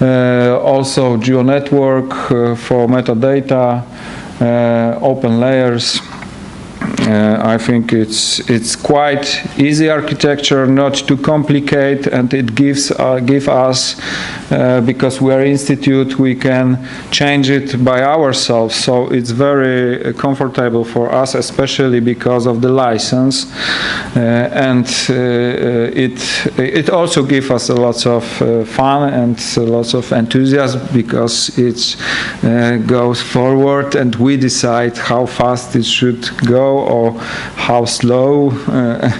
Also GeoNetwork for metadata, open layers. I think it's quite easy architecture, not too complicated, and it gives us, because we are institute, we can change it by ourselves. So it's very comfortable for us, especially because of the license, and it also gives us a lot of fun and lots of enthusiasm, because it goes forward, and we decide how fast it should go or how slow,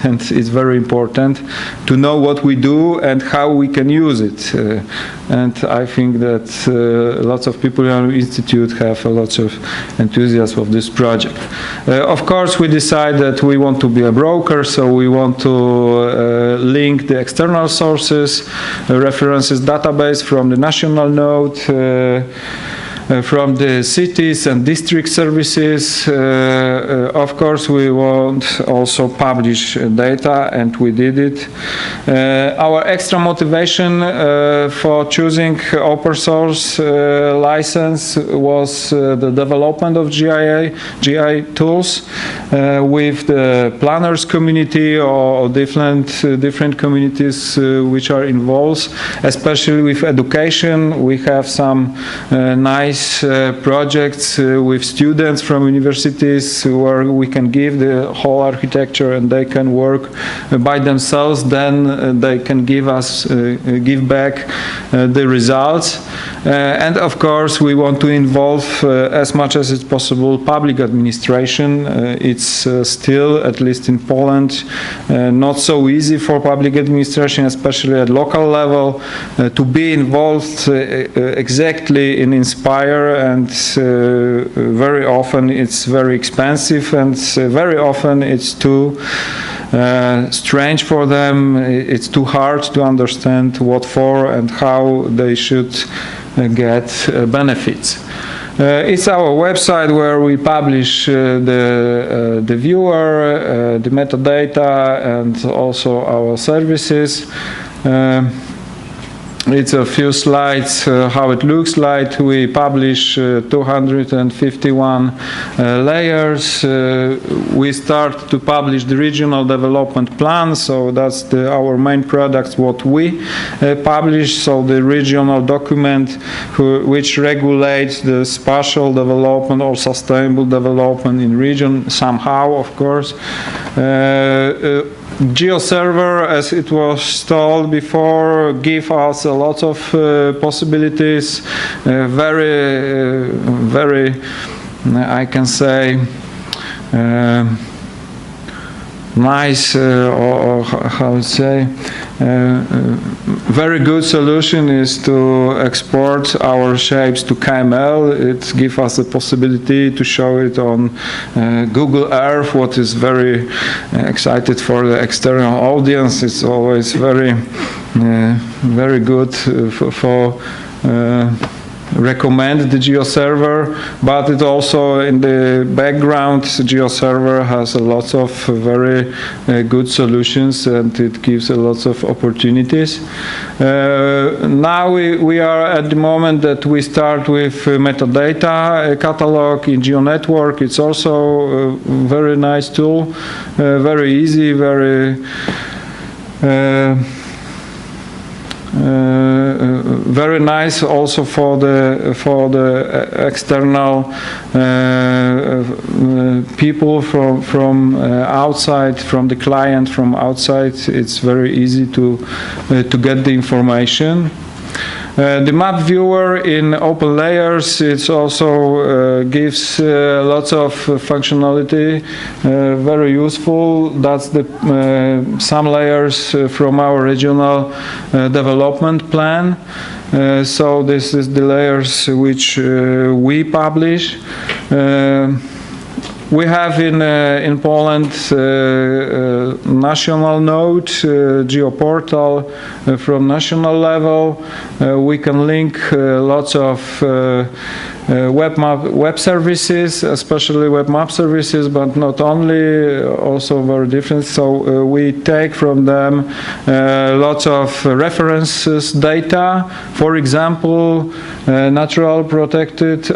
and it's very important to know what we do and how we can use it. And I think that lots of people in our institute have a lot of enthusiasm of this project. Of course, we decide that we want to be a broker, so we want to link the external sources, references database from the national node, from the cities and district services. Of course, we want also publish data, and we did it. Our extra motivation for choosing open source license was the development of GI tools with the planners community or different communities which are involved, especially with education. We have some nice nice projects with students from universities where we can give the whole architecture and they can work by themselves. Then they can give us, give back the results. And of course, we want to involve as much as it's possible public administration. It's still, at least in Poland, not so easy for public administration, especially at local level, to be involved exactly in Inspire, and very often it's very expensive, and very often it's too strange for them. It's too hard to understand what for and how they should get benefits. It's our website where we publish the viewer, the metadata, and also our services. It's a few slides how it looks like. We publish 251 layers. We start to publish the regional development plan, so that's our main product, what we publish. So the regional document which regulates the spatial development or sustainable development in region somehow, of course. GeoServer, as it was told before, give us a lot of possibilities. Very, I can say, nice, or how to say, very good solution is to export our shapes to KML. It gives us the possibility to show it on Google Earth, what is very excited for the external audience. It's always very good for recommend the GeoServer, but it also in the background GeoServer has a lot of very good solutions, and it gives a lot of opportunities. Now we are at the moment that we start with metadata catalog in GeoNetwork. It's also a very nice tool, very easy, very very nice also for the external people from outside, from the client from outside. It's very easy to get the information. The map viewer in open layers, it also gives lots of functionality, very useful. That's the some layers from our regional development plan. So this is the layers which we publish. We have in Poland national node, geoportal from national level. We can link lots of web services, especially web map services, but not only, also very different. So we take from them lots of references data. For example, natural protected,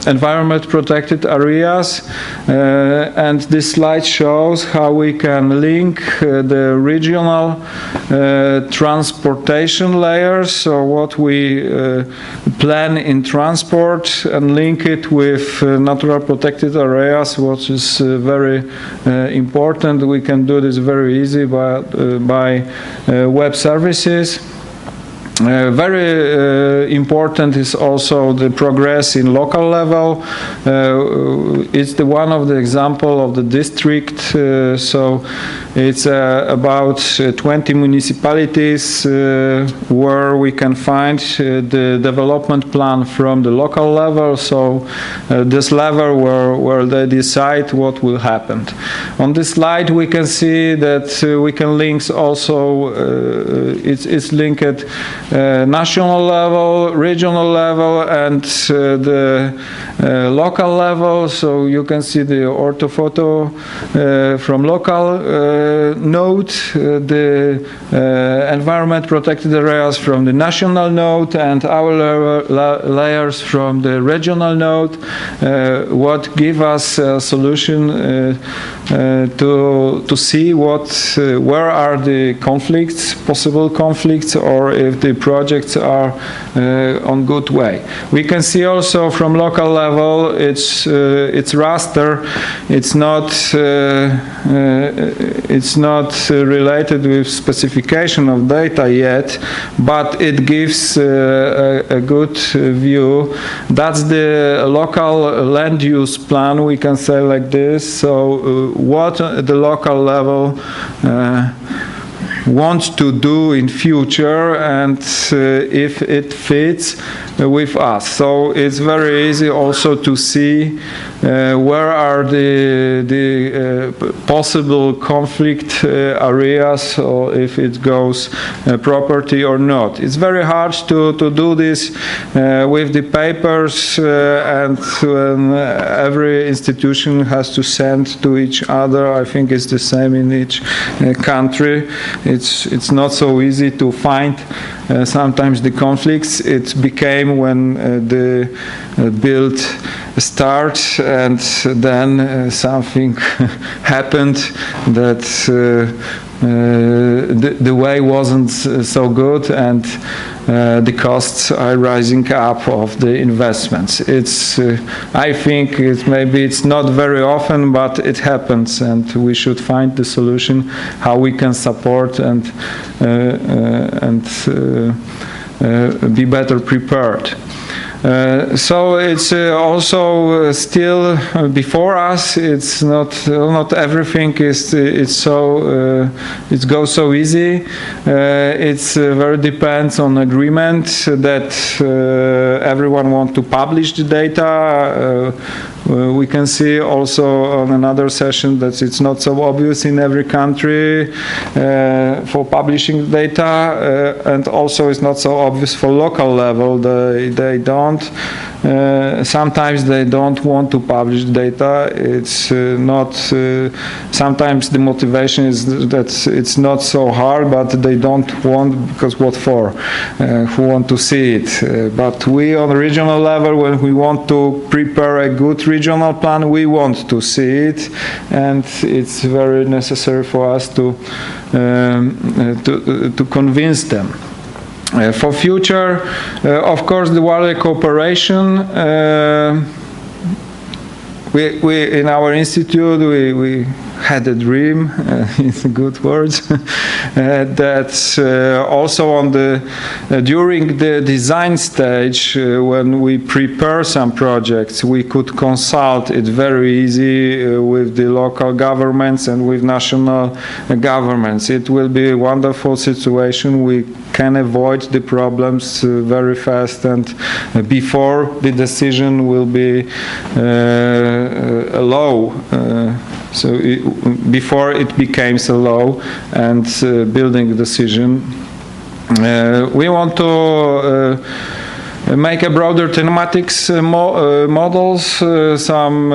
environment protected areas. And this slide shows how we can link the regional transportation layers, so what we plan in transport, and link it with natural protected areas, which is very important. We can do this very easy by web services. Very important is also the progress in local level. It's the one of the example of the district. So it's about 20 municipalities where we can find the development plan from the local level. So this level where they decide what will happen. On this slide we can see that we can link also, it's linked national level, regional level, and the local level. So you can see the orthophoto from local node, the environment protected areas from the national node, and our layers from the regional node. What give us a solution to see where are the conflicts, possible conflicts, or if the projects are on good way. We can see also from local level it's raster. It's not related with specification of data yet, but it gives a good view. That's the local land use plan, we can say like this. So what the local level want to do in future, and if it fits with us. So it's very easy also to see where are the possible conflict areas, or if it goes property or not. It's very hard to do this with the papers, and when every institution has to send to each other. I think it's the same in each country. It's not so easy to find sometimes the conflicts. It became when the build starts, and then something happened that the way wasn't so good, and the costs are rising up of the investments. I think maybe it's not very often, but it happens, and we should find the solution how we can support and be better prepared. So it's also still before us. It's not everything it goes so easy. It's very depends on agreement that everyone want to publish the data. We can see also on another session that it's not so obvious in every country for publishing data, and also it's not so obvious for local level. They don't. Sometimes they don't want to publish data. It's not. Sometimes the motivation is that it's not so hard, but they don't want, because what for? Who want to see it? But we on the regional level, when we want to prepare a good regional plan, we want to see it, and it's very necessary for us to convince them. For future, of course, the wider cooperation. We in our institute we had a dream, in good words, that also on during the design stage, when we prepare some projects, we could consult it very easy with the local governments and with national governments. It will be a wonderful situation. We can avoid the problems very fast, and before the decision will be a law. Before it became a law and building decision, we want to make a broader thematics models, some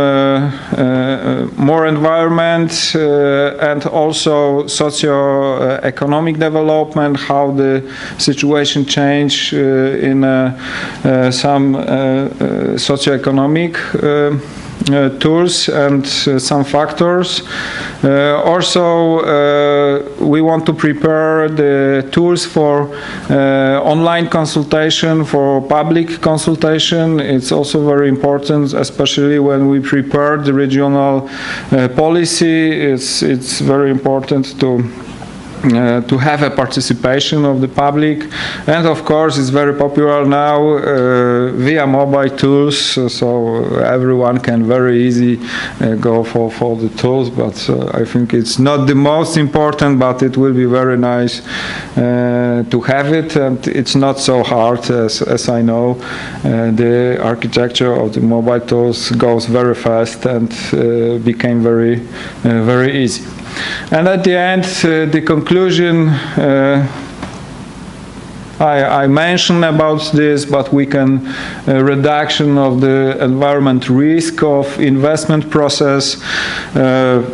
more environment, and also socio-economic development, how the situation change in some socio-economic tools and some factors. Also, we want to prepare the tools for online consultation, for public consultation. It's also very important, especially when we prepare the regional policy. It's very important to have a participation of the public, and of course it's very popular now via mobile tools, so everyone can very easy go for the tools, but I think it's not the most important, but it will be very nice to have it, and it's not so hard as I know. The architecture of the mobile tools goes very fast and became very easy. And at the end, the conclusion, I mentioned about this, but we can reduction of the environment risk of investment process.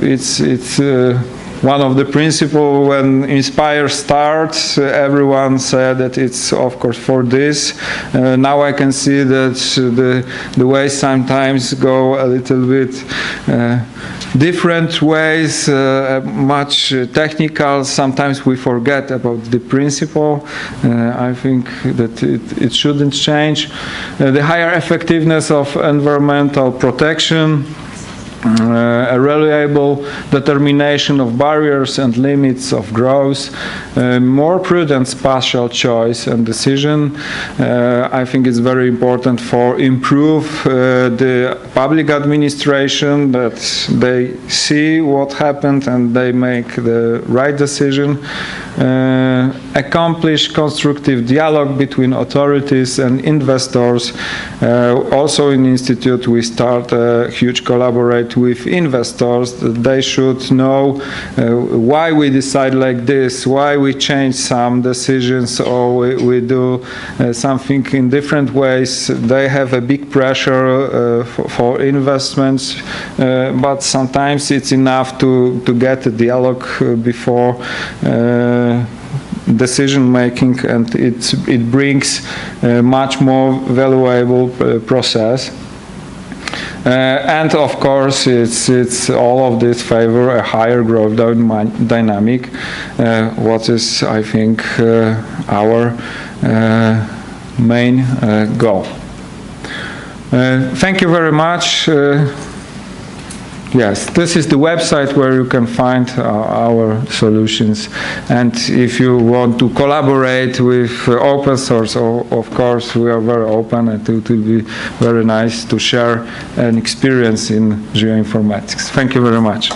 It's one of the principles when Inspire starts, everyone said that it's of course for this. Now I can see that the ways sometimes go a little bit different ways, much technical. Sometimes we forget about the principle. I think that it shouldn't change. The higher effectiveness of environmental protection, a reliable determination of barriers and limits of growth, more prudent spatial choice and decision. I think it's very important for improve the public administration, that they see what happened and they make the right decision. Accomplish constructive dialogue between authorities and investors. Also in Institute we start a huge collaborate with investors. They should know why we decide like this, why we change some decisions, or we do something in different ways. They have a big pressure for investments, but sometimes it's enough to get a dialogue before decision making, and it brings a much more valuable process. And of course, it's all of this favor a higher growth dynamic, what is, I think, our main goal. Thank you very much. Yes, this is the website where you can find our solutions. And if you want to collaborate with open source, of course, we are very open, and it will be very nice to share an experience in geoinformatics. Thank you very much.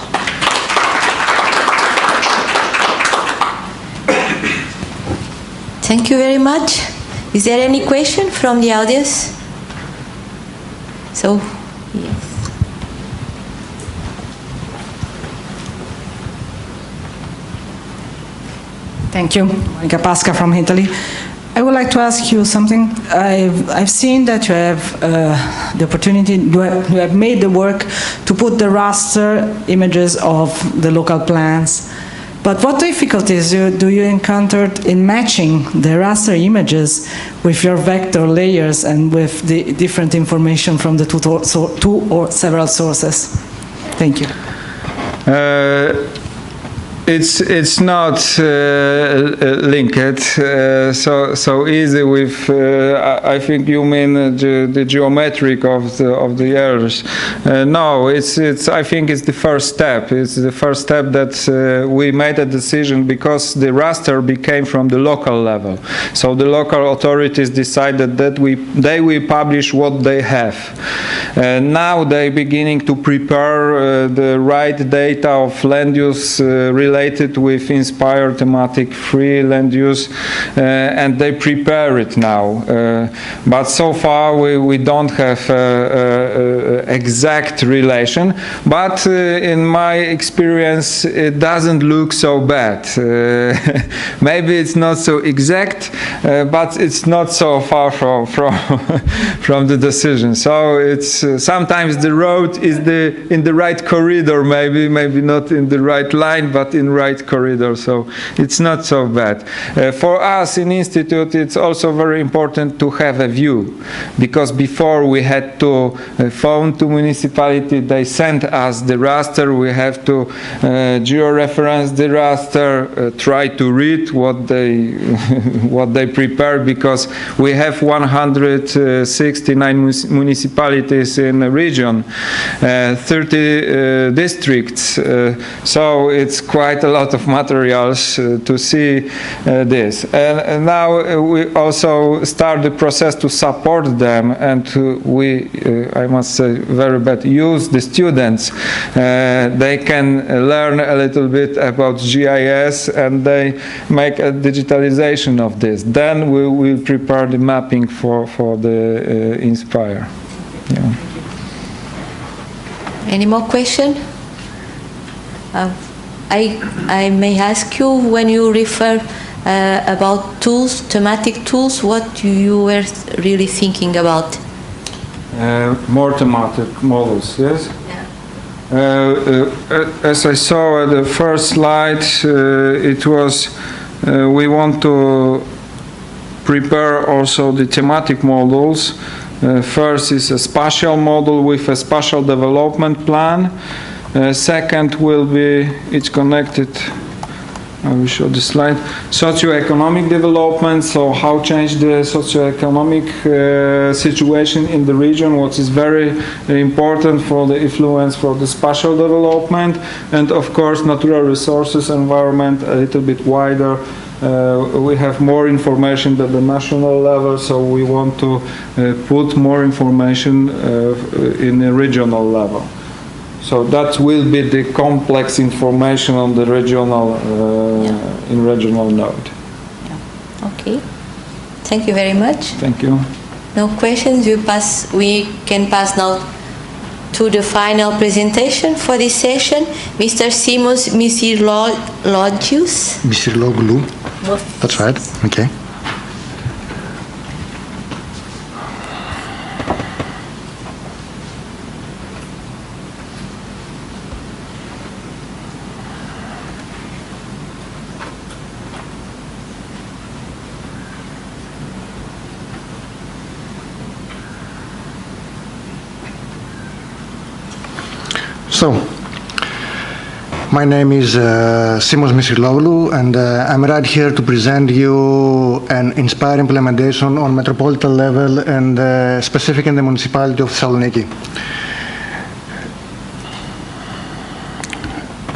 Thank you very much. Is there any question from the audience? So, yes. Thank you. Monica Pasca from Italy. I would like to ask you something. I've seen that you have the opportunity, you have made the work to put the raster images of the local plans. But what difficulties do you encounter in matching the raster images with your vector layers and with the different information from the two or several sources? Thank you. It's not linked so easy with. I think you mean the geometric of the errors. No, it's. I think it's the first step. It's the first step that we made a decision because the raster became from the local level. So the local authorities decided that they will publish what they have. Now they beginning to prepare the right data of land use related with Inspire thematic free land use, and they prepare it now. But so far we don't have exact relation. But in my experience, it doesn't look so bad. Maybe it's not so exact, but it's not so far from the decision. So it's sometimes the road is in the right corridor, maybe not in the right line, but in right corridor. So it's not so bad. For us in Institute, it's also very important to have a view, because before we had to phone to municipality, they sent us the raster. We have to georeference the raster, try to read what they prepare, because we have 169 municipalities in the region, 30 districts, so it's quite a lot of materials to see this. And now we also start the process to support them, and we, I must say, very bad, use the students. They can learn a little bit about GIS, and they make a digitalization of this. Then we will prepare the mapping for the Inspire. Yeah. Any more question? I may ask you, when you refer about tools, thematic tools, what you were really thinking about? More thematic models, yes? As I saw at the first slide, it was we want to prepare also the thematic models. First is a spatial model with a spatial development plan. Second will be, it's connected, I will show the slide, socioeconomic development, so how change the socioeconomic situation in the region, what is very important for the influence for the spatial development, and of course natural resources, environment, a little bit wider. We have more information at the national level, so we want to put more information in a regional level. So that will be the complex information on the regional, in regional node. Yeah. Okay. Thank you very much. Thank you. No questions. We can pass now to the final presentation for this session. Mr. Simos Misirloglou. Misirloglou. That's right. Okay. So, my name is Simos Misirloglou, and I'm right here to present you an inspired implementation on metropolitan level and specific in the municipality of Thessaloniki.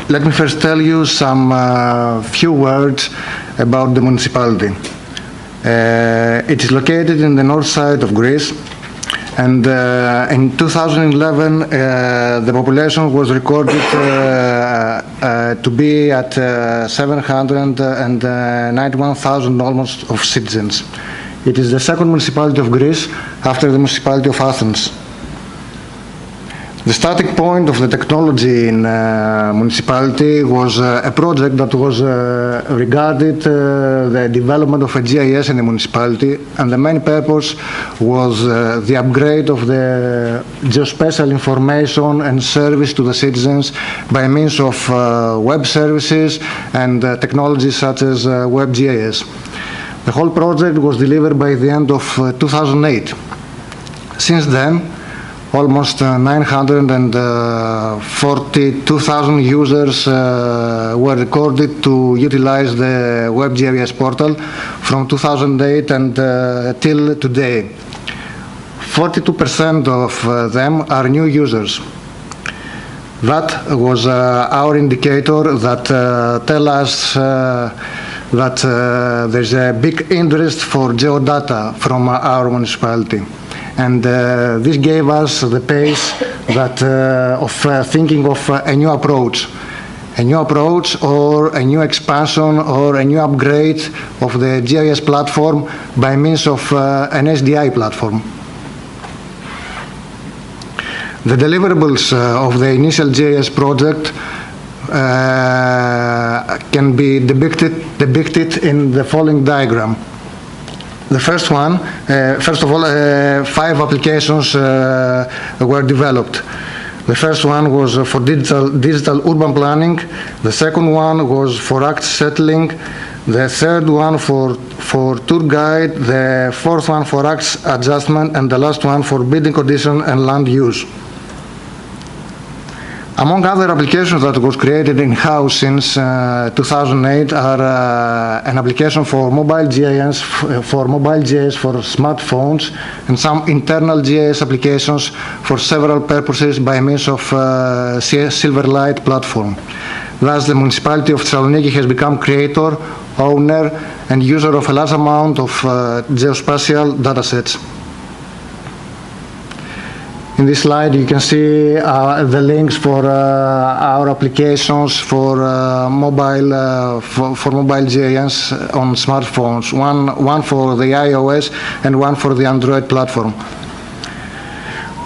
Let me first tell you some few words about the municipality. It is located in the north side of Greece. And in 2011, the population was recorded to be at 791,000 almost of citizens. It is the second municipality of Greece after the municipality of Athens. The starting point of the technology in municipality was a project that was regarded the development of a GIS in the municipality, and the main purpose was the upgrade of the geospatial information and service to the citizens by means of web services and technologies such as WebGIS. The whole project was delivered by the end of 2008. Since then, almost 942,000 users were recorded to utilize the WebGIS portal from 2008 and till today. 42% of them are new users. That was our indicator that tell us that there's a big interest for geodata from our municipality. And this gave us the pace that of thinking of a new approach or a new expansion or a new upgrade of the GIS platform by means of an SDI platform. The deliverables of the initial GIS project can be depicted in the following diagram. The first one, first of all, 5 applications were developed. The first one was for digital urban planning. The second one was for act settling. The third one for tour guide. The fourth one for acts adjustment, and the last one for bidding condition and land use. Among other applications that was created in-house since 2008 are an application for mobile GIS, for smartphones, and some internal GIS applications for several purposes by means of Silverlight platform. Thus, the municipality of Thessaloniki has become creator, owner, and user of a large amount of geospatial datasets. In this slide, you can see the links for our applications for mobile GIS on smartphones. One for the iOS and one for the Android platform.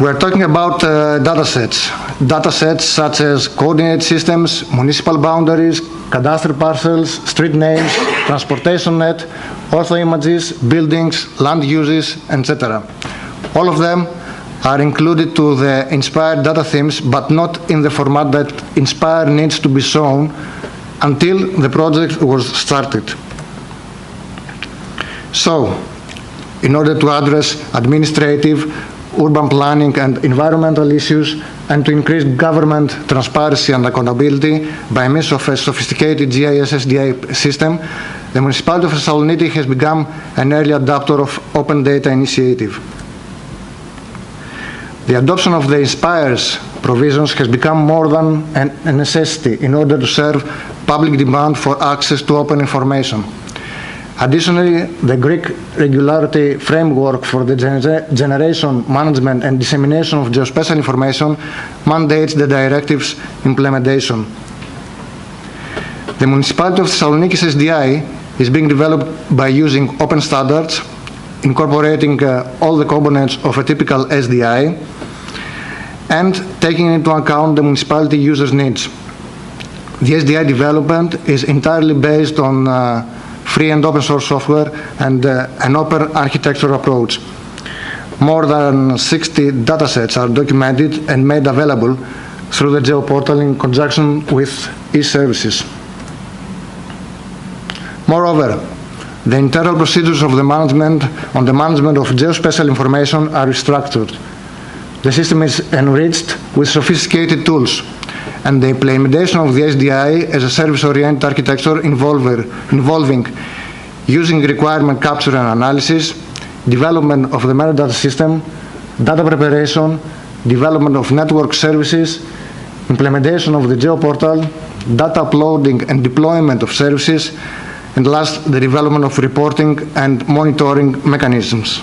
We're talking about datasets such as coordinate systems, municipal boundaries, cadastral parcels, street names, transportation net, ortho images, buildings, land uses, etc. All of them are included to the Inspire data themes, but not in the format that Inspire needs to be shown until the project was started. So, in order to address administrative, urban planning and environmental issues, and to increase government transparency and accountability by means of a sophisticated GIS SDI system, the Municipality of Thessaloniki has become an early adopter of Open Data Initiative. The adoption of the Inspire's provisions has become more than a necessity in order to serve public demand for access to open information. Additionally, the Greek regularity framework for the generation, management and dissemination of geospatial information mandates the directive's implementation. The Municipality of Thessaloniki's SDI is being developed by using open standards, incorporating all the components of a typical SDI, and taking into account the municipality users' needs. The SDI development is entirely based on free and open source software and an open architecture approach. More than 60 datasets are documented and made available through the GeoPortal in conjunction with e-services. Moreover, the internal procedures of the management of geospatial information are restructured. The system is enriched with sophisticated tools, and the implementation of the SDI as a service-oriented architecture involving using requirement capture and analysis, development of the metadata system, data preparation, development of network services, implementation of the GeoPortal, data uploading and deployment of services, and last, the development of reporting and monitoring mechanisms.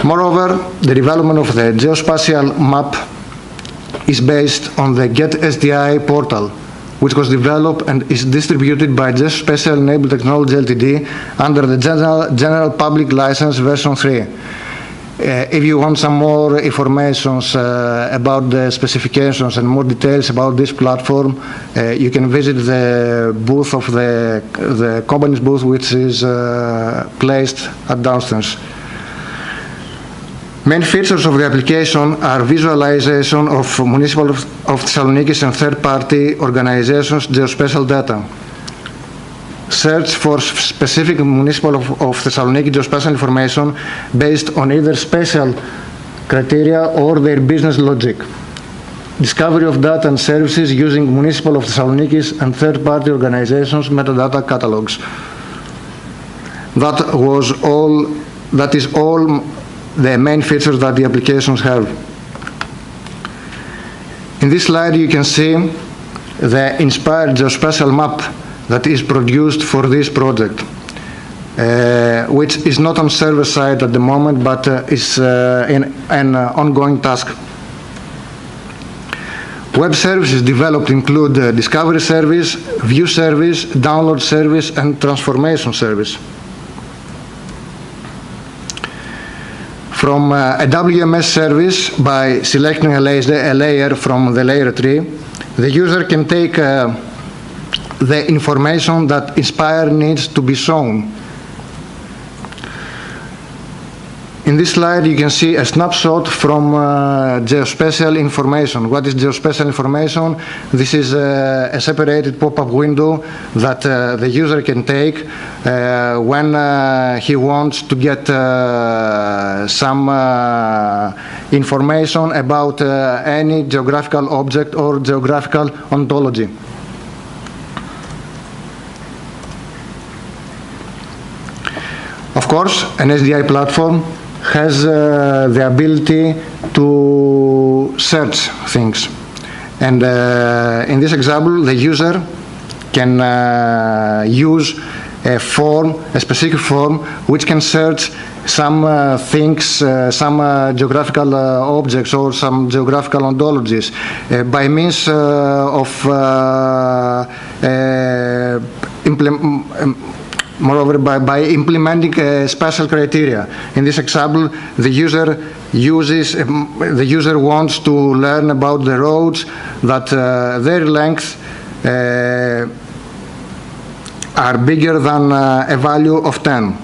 Moreover, the development of the geospatial map is based on the Get SDI portal, which was developed and is distributed by Geospatial Enabled Technology Ltd. Under the General Public License version 3. If you want some more information about the specifications and more details about this platform, you can visit the booth of the company's booth, which is placed at downstairs. Main features of the application are visualization of Municipal of Thessaloniki and third-party organizations' geospatial data, search for specific Municipal of Thessaloniki geospatial information based on either spatial criteria or their business logic, discovery of data and services using Municipal of Thessaloniki and third-party organizations' metadata catalogs. That is all the main features that the applications have. In this slide you can see the inspired geospatial map that is produced for this project, which is not on server side at the moment, but is in an ongoing task. Web services developed include discovery service, view service, download service, and transformation service. From a WMS service, by selecting a layer from the layer tree, the user can take the information that Inspire needs to be shown. In this slide you can see a snapshot from geospatial information. What is geospatial information? This is a separated pop-up window that the user can take when he wants to get some information about any geographical object or geographical ontology. Of course, an SDI platform has the ability to search things. And in this example, the user can use a form, a specific form, which can search some things, some geographical objects or some geographical ontologies by means of moreover, by implementing spatial criteria. In this example, the user wants to learn about the roads that their length are bigger than a value of 10.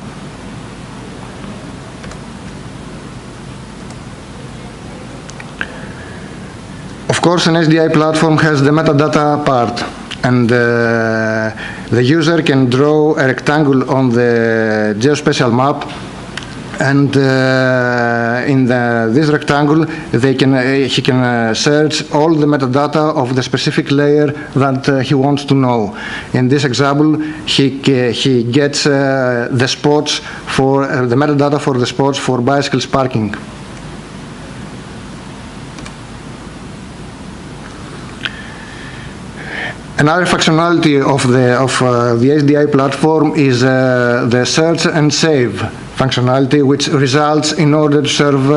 Of course, an SDI platform has the metadata part, and the user can draw a rectangle on the geospatial map, and in this rectangle he can search all the metadata of the specific layer that he wants to know. In this example, he gets the spots for the metadata for the spots for bicycles parking. Another functionality of the SDI platform is the search and save functionality, which results in order to serve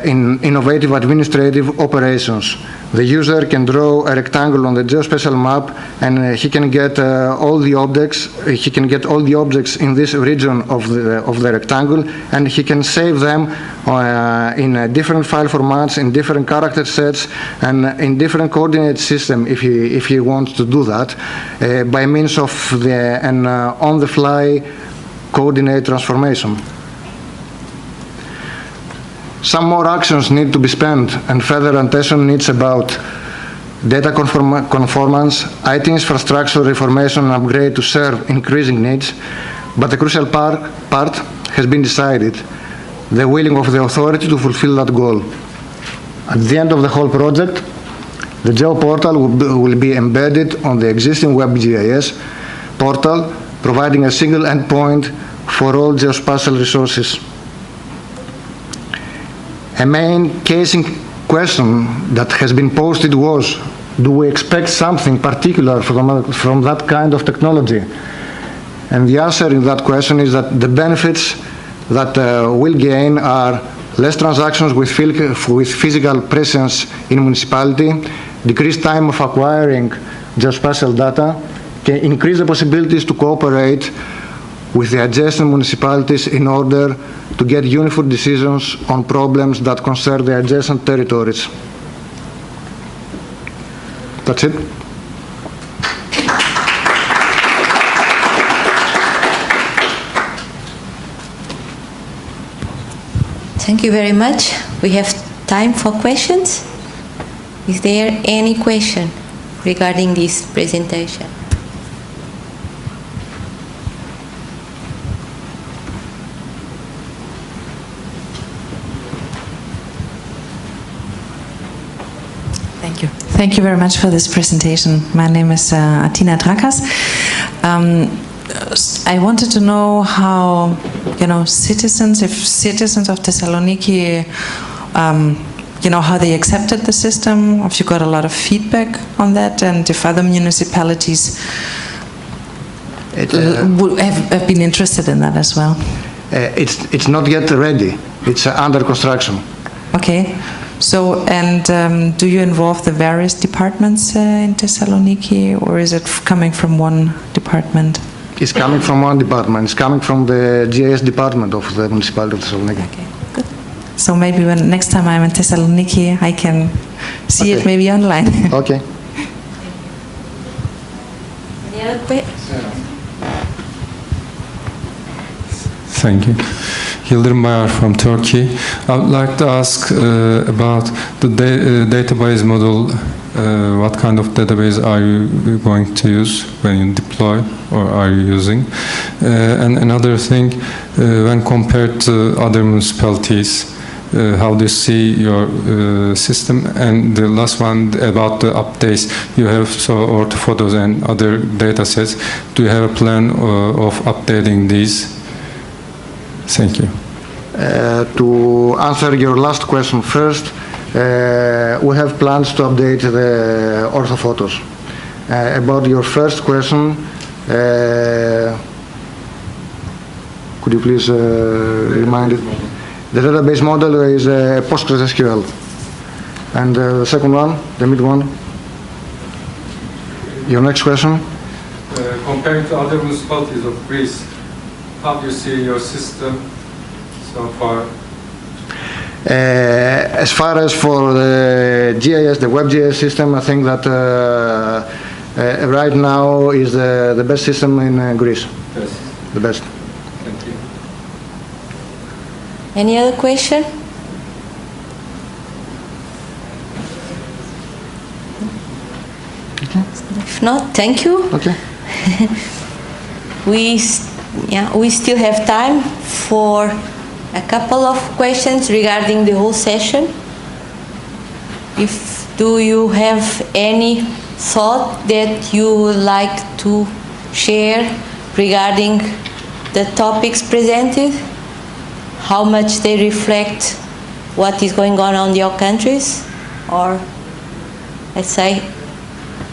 in innovative administrative operations. The user can draw a rectangle on the geospatial map, and he can get all the objects. He can get all the objects in this region of the rectangle, and he can save them in different file formats, in different character sets, and in different coordinate system if he wants to do that by means of an on-the-fly coordinate transformation. Some more actions need to be spent, and further attention needs about data conformance, IT infrastructure reformation and upgrade to serve increasing needs, but the crucial part has been decided, the willing of the authority to fulfill that goal. At the end of the whole project, the Geo portal will be embedded on the existing WebGIS portal, providing a single endpoint for all geospatial resources. A main casing question that has been posted was, do we expect something particular from that kind of technology? And the answer in that question is that the benefits that we'll gain are less transactions with physical presence in municipality, decreased time of acquiring geospatial data, can increase the possibilities to cooperate with the adjacent municipalities in order to get uniform decisions on problems that concern the adjacent territories. That's it. Thank you very much. We have time for questions. Is there any question regarding this presentation? Thank you. Thank you very much for this presentation. My name is Atina Drakas. I wanted to know how, citizens of Thessaloniki, how they accepted the system, if you got a lot of feedback on that, and if other municipalities have been interested in that as well. It's not yet ready. It's under construction. Okay. So, and do you involve the various departments in Thessaloniki, or is it coming from one department? It's coming from one department. It's coming from the GIS department of the Municipality of Thessaloniki. Okay, good. So maybe when next time I'm in Thessaloniki, I can see it maybe online. Okay. Any other questions? Thank you. Yildirim Bayar from Turkey. I would like to ask about the database model. What kind of database are you going to use when you deploy, or are you using? And another thing, when compared to other municipalities, how do you see your system? And the last one about the updates. You have orthophotos and other data sets. Do you have a plan of updating these? Thank you. To answer your last question first, we have plans to update the orthophotos. About your first question, could you please remind it? The database model is PostgreSQL. And the second one, the mid one? Your next question? Comparing to other municipalities of Greece, how do you see your system so far? As far as for the GIS, the WebGIS system, I think that right now is the best system in Greece. Yes. The best. Thank you. Any other question? If not, thank you. Okay. We still have time for a couple of questions regarding the whole session. Do you have any thought that you would like to share regarding the topics presented? How much they reflect what is going on in your countries? Or, let's say,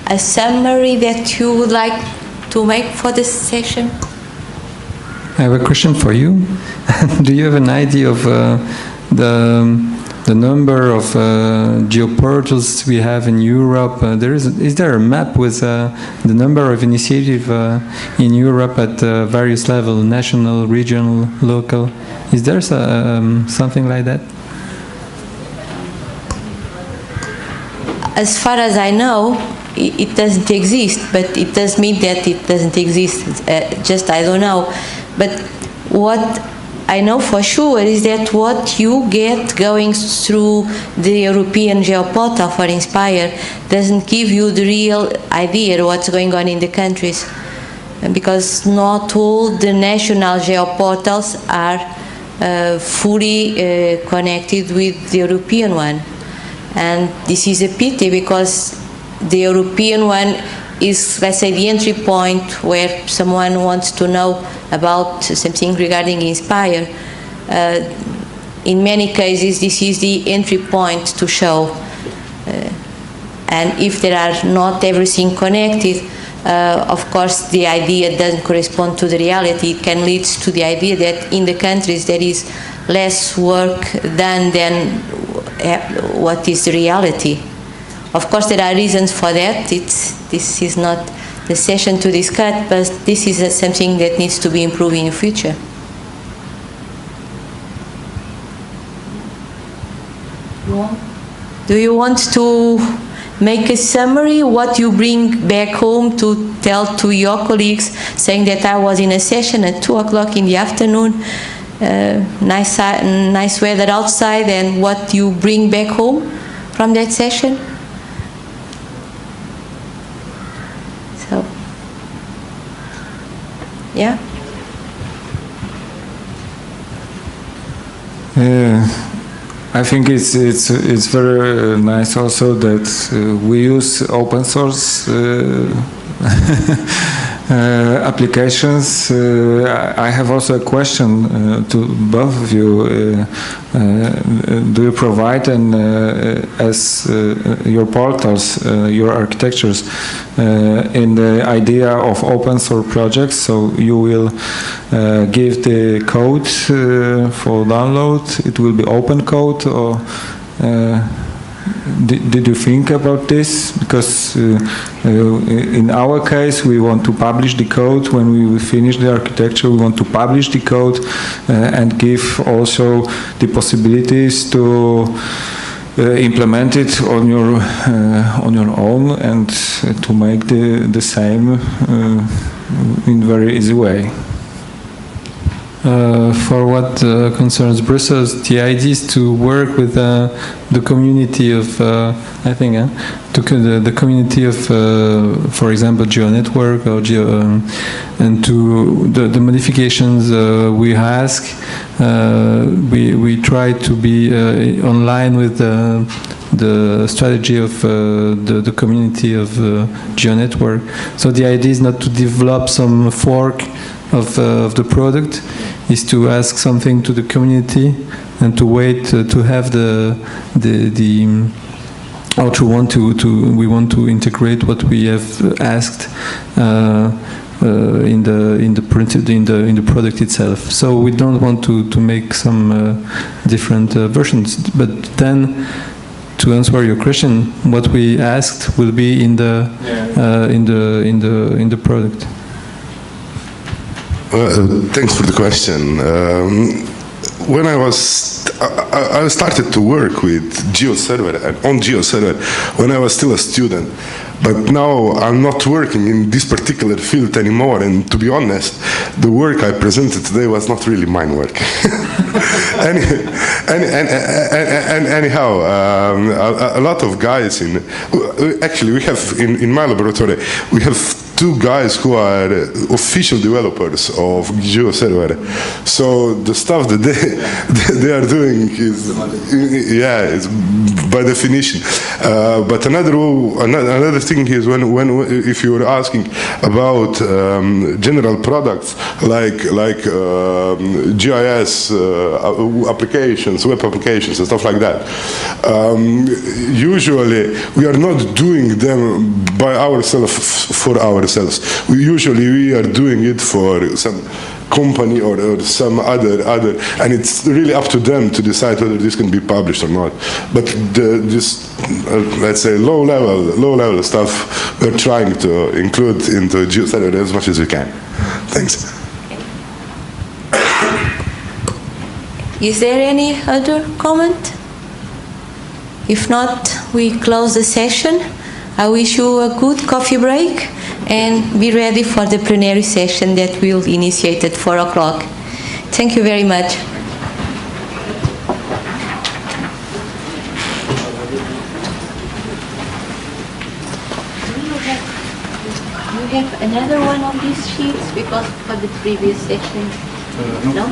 a summary that you would like to make for this session? I have a question for you. Do you have an idea of the number of geoportals we have in Europe? Is there a map with the number of initiatives in Europe at various levels, national, regional, local? Is there something like that? As far as I know, it doesn't exist, but it does mean that it doesn't exist. Just I don't know. But what I know for sure is that what you get going through the European Geoportal for Inspire doesn't give you the real idea of what's going on in the countries, because not all the national geoportals are fully connected with the European one. And this is a pity, because the European one is, let's say, the entry point where someone wants to know about something regarding Inspire. In many cases, this is the entry point to show. And if there are not everything connected, of course, the idea doesn't correspond to the reality. It can lead to the idea that in the countries there is less work done than what is the reality. Of course, there are reasons for that. This is not the session to discuss, but this is something that needs to be improved in the future. Do you want to make a summary, what you bring back home to tell to your colleagues, saying that I was in a session at 2 o'clock in the afternoon, nice weather outside, and what you bring back home from that session? So, yeah. I think it's very nice also that we use open source applications. I have also a question to both of you. Do you provide as your portals, your architectures, in the idea of open source projects? So you will give the code for download. It will be open code, or did you think about this? Because in our case, we want to publish the code. When we will finish the architecture, we want to publish the code and give also the possibilities to implement it on your own, and to make the same in very easy way. For what concerns Brussels, the idea is to work with the community of, I think, the community of, for example, GeoNetwork or and to the modifications we ask. We try to be online with the strategy of the community of GeoNetwork. So the idea is not to develop some fork of the product, is to ask something to the community and to wait to have how we want to integrate what we have asked in the product itself. So we don't want to make some different versions, but then, to answer your question, what we asked will be in the product. Thanks for the question. when I started to work with GeoServer and on GeoServer when I was still a student. But now I'm not working in this particular field anymore, and to be honest, the work I presented today was not really mine work. Anyhow, a lot of guys actually we have in my laboratory, we have 2 guys who are official developers of GeoServer. So the stuff that they are doing is, it's by definition. But another thing is if you were asking about general products like GIS applications, web applications, and stuff like that. Usually we are not doing them by ourselves for ourselves. Usually we are doing it for some company or some other, and it's really up to them to decide whether this can be published or not. But this, let's say, low level stuff, we're trying to include into GeoServer as much as we can. Thanks. Is there any other comment? If not, we close the session. I wish you a good coffee break and be ready for the plenary session that we'll initiate at 4 o'clock. Thank you very much. You have another one of these sheets because for the previous session? No?